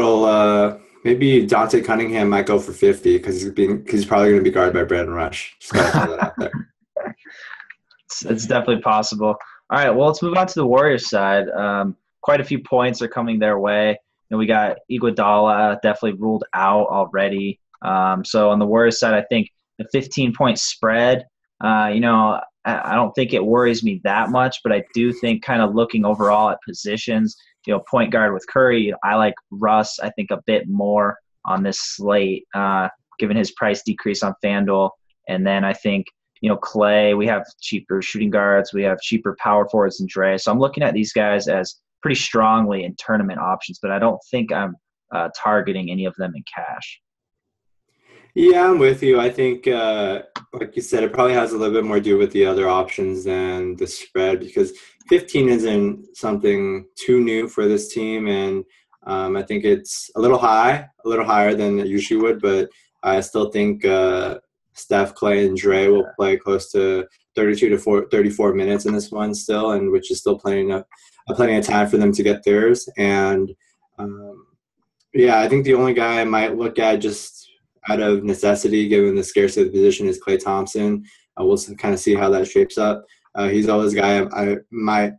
maybe Dante Cunningham might go for 50 because he's probably going to be guarded by Brandon Rush. Just gotta throw that out there. It's definitely possible. All right, well, let's move on to the Warriors side. Quite a few points are coming their way. We got Iguodala definitely ruled out already. So on the Warriors side, I think the 15-point spread, I don't think it worries me that much, but I do think kind of looking overall at positions, point guard with Curry, I like Russ, I think, a bit more on this slate, given his price decrease on FanDuel. And then I think, Clay, we have cheaper shooting guards, we have cheaper power forwards than Dre. So I'm looking at these guys as pretty strongly in tournament options, but I don't think I'm targeting any of them in cash. Yeah, I'm with you. I think, like you said, it probably has a little bit more to do with the other options than the spread, because 15 isn't something too new for this team, and I think it's a little higher than it usually would, but I still think Steph, Clay, and Dre will play close to 32 to 34 minutes in this one still, and which is still plenty of time for them to get theirs. And, I think the only guy I might look at just out of necessity, given the scarcity of the position, is Klay Thompson. We'll kind of see how that shapes up. He's always a guy I might,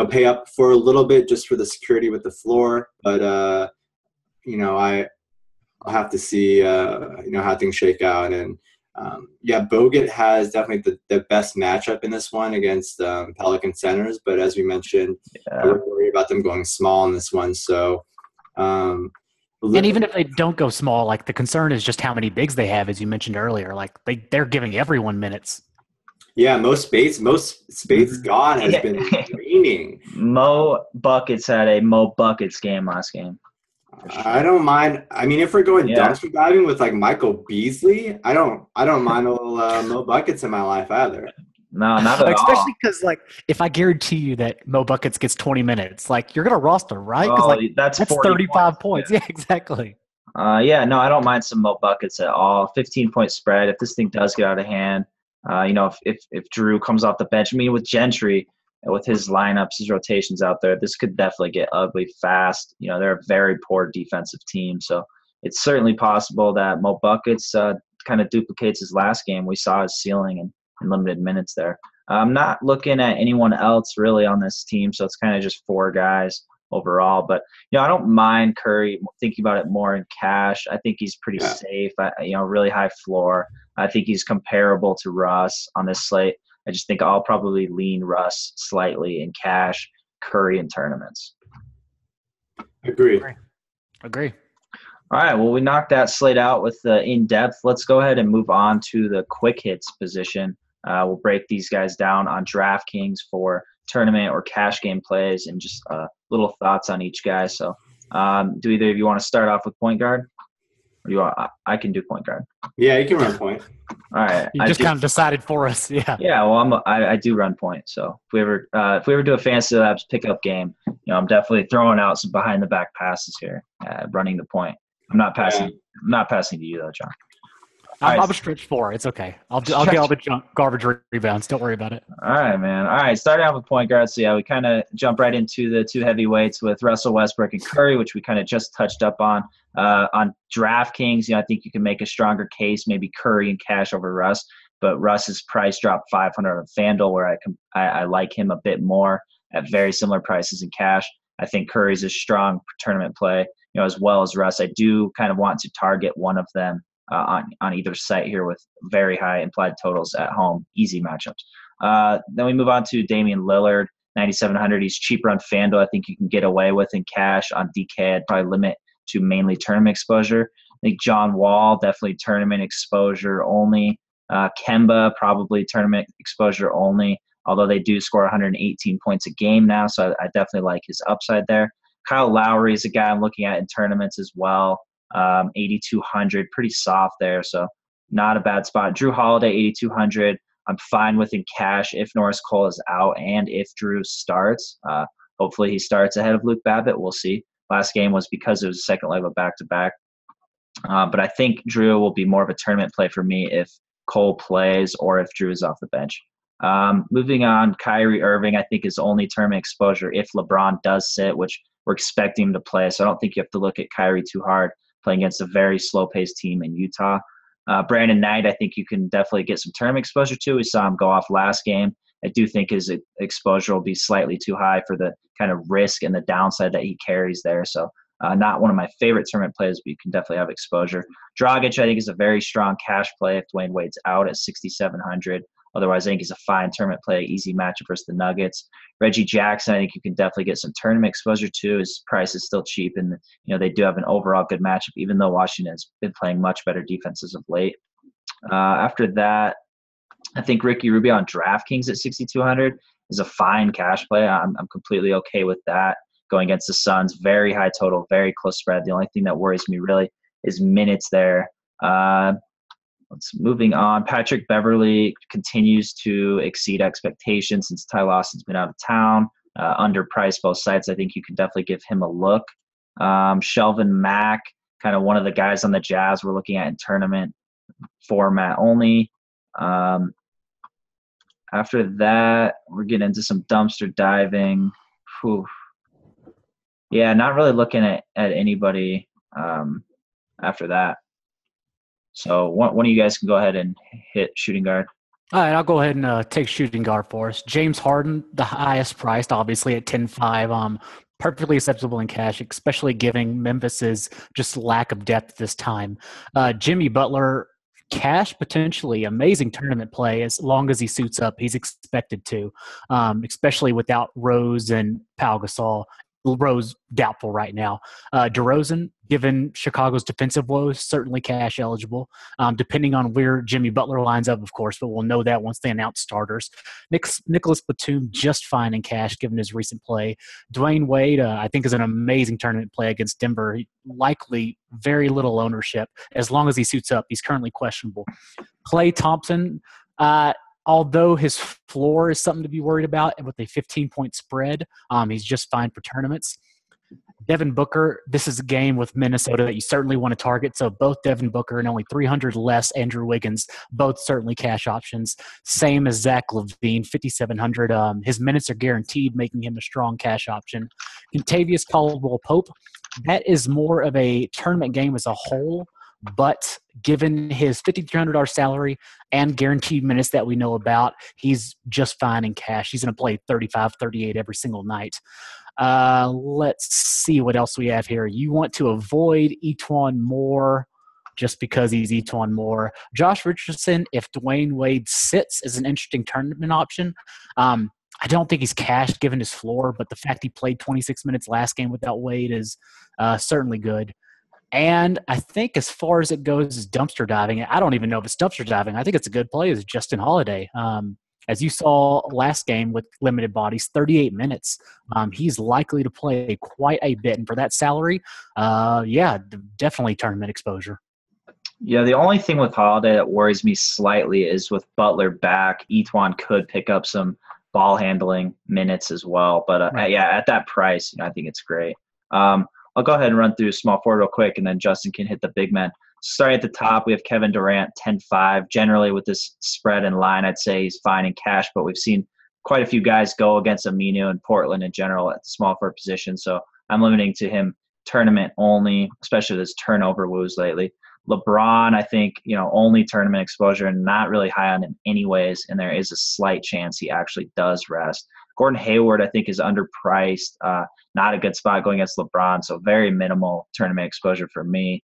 pay up for a little bit just for the security with the floor. But, I'll have to see, how things shake out. And, Bogut has definitely the best matchup in this one against Pelican centers. But as we mentioned, we're worried about them going small in this one. So, and even if they don't go small, like, the concern is just how many bigs they have, as you mentioned earlier. Like, they're giving everyone minutes. Yeah, most space God has been raining. Mo Buckets had a Mo Buckets game last game. Sure. I don't mind. I mean, if we're going dumpster diving with like Michael Beasley, I don't mind a little Mo Buckets in my life either. No, not at all. Especially because, like, if I guarantee you that Mo Buckets gets 20 minutes, like, you're going to roster, right? Because that's 35 points. Yeah, exactly. No, I don't mind some Mo Buckets at all. 15-point spread. If this thing does get out of hand, if Drew comes off the bench, I mean, with Gentry, with his lineups, his rotations out there, this could definitely get ugly fast. They're a very poor defensive team, so it's certainly possible that Mo Buckets kind of duplicates his last game. We saw his ceiling and limited minutes there. I'm not looking at anyone else really on this team, so it's kind of just four guys overall. But I don't mind Curry, thinking about it more in cash. I think he's pretty safe. Really high floor. I think he's comparable to Russ on this slate. I just think I'll probably lean Russ slightly in cash, Curry in tournaments. Agree. All right, well, we knocked that slate out with the in-depth. Let's go ahead and move on to the quick hits position. We'll break these guys down on DraftKings for tournament or cash game plays and just little thoughts on each guy. So do either of you want to start off with point guard? Or I can do point guard. Yeah, you can run point. All right. You just kind of decided for us. Yeah. Yeah, well, I do run point. So if we ever do a FantasyLabs pickup game, I'm definitely throwing out some behind the back passes here, running the point. I'm not passing to you though, John. I'll stretch 4. It's okay. I'll get all the garbage rebounds. Don't worry about it. All right, man. All right, starting out with point guard. So, we kind of jump right into the two heavyweights with Russell Westbrook and Curry, which we kind of just touched up on. On DraftKings, I think you can make a stronger case, maybe Curry and cash over Russ. But Russ's price dropped $500 on FanDuel, where I like him a bit more at very similar prices in cash. I think Curry's a strong tournament play, as well as Russ. I do kind of want to target one of them on either site here with very high implied totals at home, easy matchups. Then we move on to Damian Lillard. 9,700. He's cheaper on FanDuel. I think you can get away with in cash. On DK, I'd probably limit to mainly tournament exposure. I think John Wall, definitely tournament exposure only. Kemba, probably tournament exposure only, although they do score 118 points a game now, so I definitely like his upside there. Kyle Lowry is a guy I'm looking at in tournaments as well. 8,200, pretty soft there, so not a bad spot. Drew Holiday, 8,200. I'm fine with in cash if Norris Cole is out and if Drew starts. Hopefully he starts ahead of Luke Babbitt. We'll see. Last game was because it was a second leg of back-to-back. But I think Drew will be more of a tournament play for me if Cole plays or if Drew is off the bench. Moving on, Kyrie Irving, I think, is only tournament exposure if LeBron does sit, which we're expecting him to play. So I don't think you have to look at Kyrie too hard playing against a very slow-paced team in Utah. Brandon Knight, I think you can definitely get some tournament exposure to. We saw him go off last game. I do think his exposure will be slightly too high for the kind of risk and the downside that he carries there. So not one of my favorite tournament plays, but you can definitely have exposure. Dragic, I think, is a very strong cash play if Dwayne Wade's out at 6,700. Otherwise, I think he's a fine tournament play, easy matchup versus the Nuggets. Reggie Jackson, I think you can definitely get some tournament exposure to. His price is still cheap, and they do have an overall good matchup, even though Washington has been playing much better defenses of late. After that, I think Ricky Rubio on DraftKings at 6,200 is a fine cash play. I'm completely okay with that. Going against the Suns, very high total, very close spread. The only thing that worries me really is minutes there. Moving on. Patrick Beverley continues to exceed expectations since Ty Lawson's been out of town. Underpriced both sides. I think you can definitely give him a look. Shelvin Mack, kind of one of the guys on the Jazz we're looking at in tournament format only. After that, we're getting into some dumpster diving. Whew. Yeah, not really looking at anybody after that. So one of you guys can go ahead and hit shooting guard. All right, I'll go ahead and take shooting guard for us. James Harden, the highest priced, obviously at 10.5. Perfectly acceptable in cash, especially given Memphis's just lack of depth this time. Jimmy Butler, cash potentially amazing tournament play as long as he suits up. He's expected to, especially without Rose and Pau Gasol. Rose doubtful right now. DeRozan, given Chicago's defensive woes, certainly cash eligible, depending on where Jimmy Butler lines up, of course, but we'll know that once they announce starters. Nicholas Batum, just fine in cash given his recent play. Dwayne Wade, I think, is an amazing tournament play against Denver. Likely very little ownership. As long as he suits up, he's currently questionable. Klay Thompson, although his floor is something to be worried about, and with a 15-point spread, he's just fine for tournaments. Devin Booker, this is a game with Minnesota that you certainly want to target. So both Devin Booker and only 300 less Andrew Wiggins, both certainly cash options. Same as Zach LaVine, 5,700. His minutes are guaranteed, making him a strong cash option. Contavious Caldwell-Pope, that is more of a tournament game as a whole. But given his $5,300 salary and guaranteed minutes that we know about, he's just fine in cash. He's going to play 35, 38 every single night. Let's see what else we have here. You want to avoid Etuan Moore just because he's Etuan Moore. Josh Richardson, if Dwayne Wade sits, is an interesting tournament option. I don't think he's cashed given his floor, but the fact he played 26 minutes last game without Wade is certainly good. And I think as far as it goes is dumpster diving. I don't even know if it's dumpster diving. I think it's a good play is Justin Holiday. As you saw last game with limited bodies, 38 minutes. He's likely to play quite a bit. And for that salary, definitely tournament exposure. Yeah, the only thing with Holiday that worries me slightly is with Butler back, Etuan could pick up some ball handling minutes as well. But at that price, I think it's great. I'll go ahead and run through small forward real quick, and then Justin can hit the big man. Starting at the top, we have Kevin Durant, 10.5. Generally, with this spread and line, I'd say he's fine in cash, but we've seen quite a few guys go against Aminu and Portland in general at the small forward position, so I'm limiting to him tournament only, especially with his turnover woes lately. LeBron, I think, only tournament exposure and not really high on him anyways, and there is a slight chance he actually does rest. Gordon Hayward, I think, is underpriced. Not a good spot going against LeBron, so very minimal tournament exposure for me.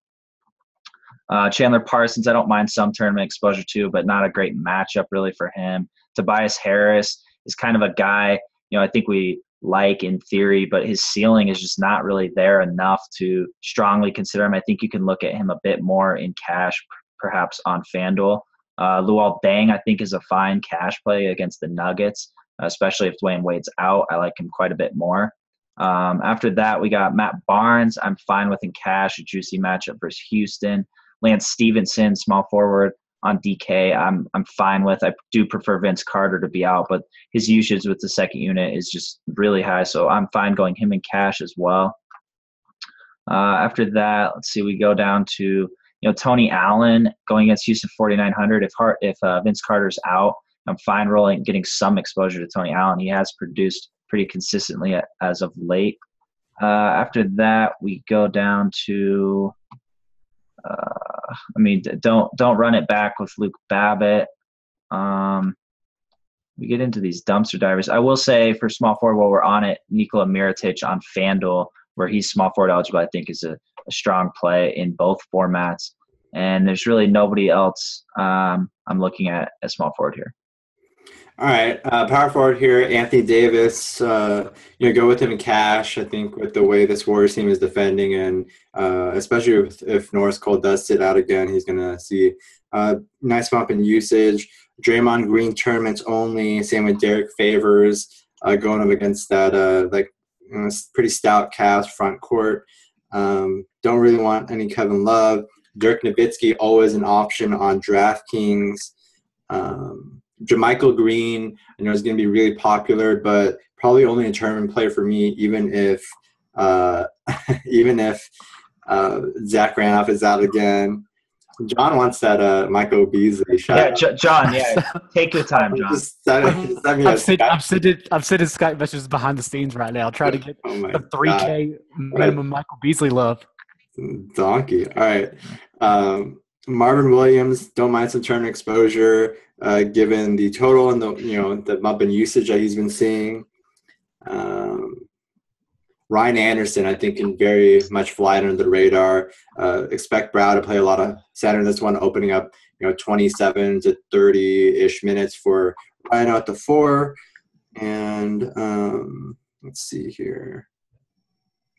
Chandler Parsons, I don't mind some tournament exposure too, but not a great matchup really for him. Tobias Harris is kind of a guy, I think we like in theory, but his ceiling is just not really there enough to strongly consider him. I think you can look at him a bit more in cash, perhaps on FanDuel. Luol Deng, I think, is a fine cash play against the Nuggets, especially if Dwayne Wade's out. I like him quite a bit more. After that, we got Matt Barnes. I'm fine with in cash, a juicy matchup versus Houston. Lance Stevenson, small forward on DK, I'm fine with. I do prefer Vince Carter to be out, but his usage with the second unit is just really high, so I'm fine going him in cash as well. After that, let's see, we go down to Tony Allen going against Houston 4900. If Vince Carter's out, I'm fine getting some exposure to Tony Allen. He has produced pretty consistently as of late. After that, we go down to don't run it back with Luke Babbitt. We get into these dumpster divers. I will say for small forward, while we're on it, Nikola Mirotic on FanDuel, where he's small forward eligible, I think is a strong play in both formats. And there's really nobody else I'm looking at as small forward here. All right, power forward here, Anthony Davis. Go with him in cash. I think with the way this Warriors team is defending, and especially if Norris Cole does sit out again, he's going to see a nice bump in usage. Draymond Green tournaments only. Same with Derek Favors going up against that pretty stout Cavs front court. Don't really want any Kevin Love. Dirk Nowitzki always an option on DraftKings. JaMychal Green, I know is going to be really popular, but probably only a tournament player for me, even if Zach Randolph is out again. John wants that Michael Beasley shot. Yeah, John. Yeah, take your time, John. I'm sending Skype messages behind the scenes right now, trying to get a 3K minimum Michael Beasley love. Donkey. All right. Marvin Williams, don't mind some tournament exposure, given the total and the bump in usage that he's been seeing. Ryan Anderson, I think, can very much fly under the radar. Expect Brow to play a lot of center in this one, opening up 27 to 30-ish minutes for Ryan at the 4. And let's see here.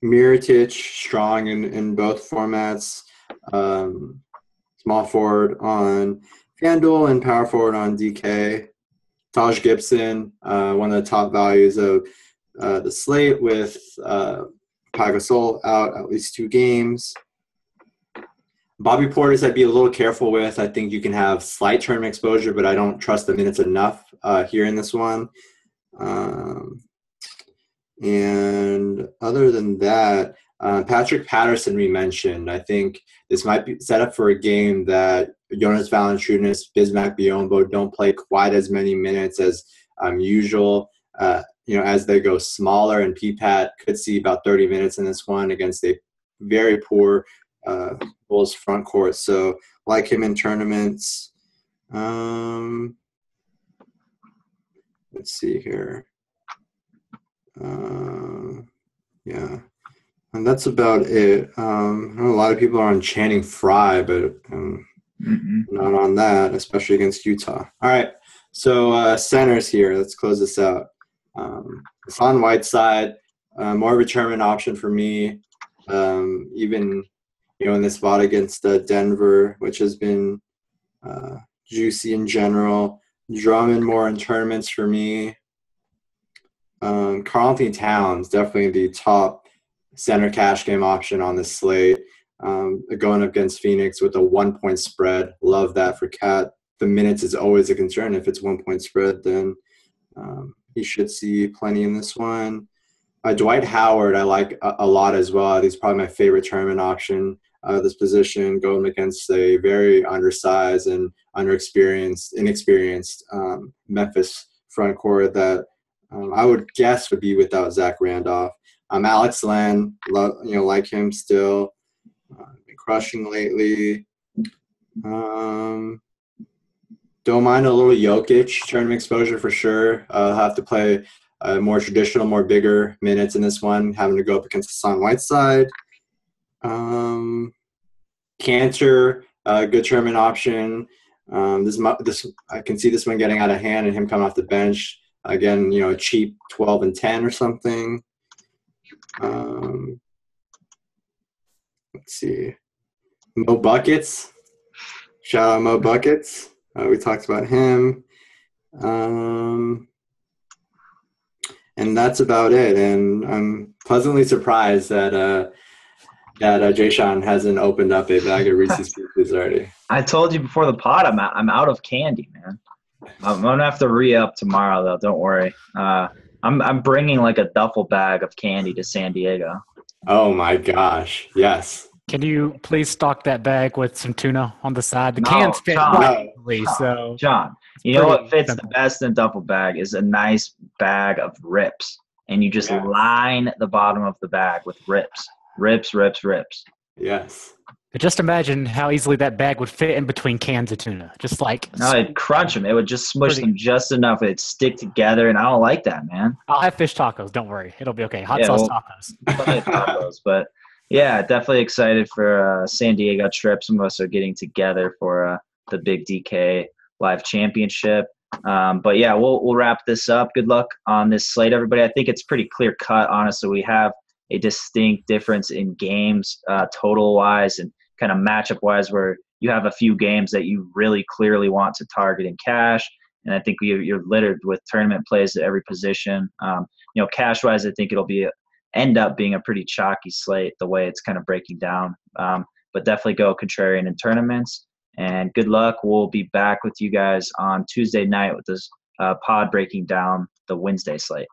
Mirotic, strong in both formats. Small forward on FanDuel and power forward on DK. Taj Gibson, one of the top values of the slate with Pau Gasol out at least 2 games. Bobby Portis I'd be a little careful with. I think you can have slight tournament exposure, but I don't trust the minutes enough here in this one. And other than that, Patrick Patterson we mentioned. I think this might be set up for a game that Jonas Valanciunas, Bismack Biyombo don't play quite as many minutes as usual. As they go smaller, and P-Pat could see about 30 minutes in this one against a very poor Bulls front court. So like him in tournaments. Let's see here. Yeah. And that's about it. I know a lot of people are on Channing Frye, but not on that, especially against Utah. All right. So centers here. Let's close this out. Hassan Whiteside, more of a tournament option for me, even in this spot against Denver, which has been juicy in general. Drummond more in tournaments for me. Karl-Anthony Towns, definitely the top center cash game option on this slate. Going up against Phoenix with a 1-point spread. Love that for Cat. The minutes is always a concern. If it's 1-point spread, then he should see plenty in this one. Dwight Howard, I like a lot as well. He's probably my favorite tournament option. This position going against a very undersized and inexperienced Memphis front court that I would guess would be without Zach Randolph. Alex Len, like him still. Been crushing lately. Don't mind a little Jokic tournament exposure for sure. I'll have to play more traditional, more bigger minutes in this one, having to go up against Hassan Whiteside. Cantor, good tournament option. This I can see this one getting out of hand and him coming off the bench. Again, a cheap 12 and 10 or something. Let's see. Mo Buckets. Shout out Mo Buckets. We talked about him. And that's about it. And I'm pleasantly surprised that Jay Sean hasn't opened up a bag of Reese's Pieces already. I told you before the pod, I'm out of candy, man. I'm gonna have to re-up tomorrow, though. Don't worry. I'm bringing like a duffel bag of candy to San Diego. Oh my gosh! Yes. Can you please stock that bag with some tuna on the side? The cans fit perfectly, so John, you know what fits the best in a duffel bag is a nice bag of rips, and you just line the bottom of the bag with rips. Yes. But just imagine how easily that bag would fit in between cans of tuna. Just like no, it'd crunch them. It would just smush them just enough. It'd stick together, and I don't like that, man. I'll have fish tacos. Don't worry, it'll be okay. Hot sauce tacos. But yeah, definitely excited for San Diego trip. Some of us are getting together for the big DK Live Championship. But yeah, we'll wrap this up. Good luck on this slate, everybody. I think it's pretty clear cut. Honestly, we have a distinct difference in games total-wise and kind of matchup-wise where you have a few games that you really clearly want to target in cash. And I think you're littered with tournament plays at every position. Cash-wise, I think it'll end up being a pretty chalky slate the way it's kind of breaking down. But definitely go contrarian in tournaments. And good luck. We'll be back with you guys on Tuesday night with this pod breaking down the Wednesday slate.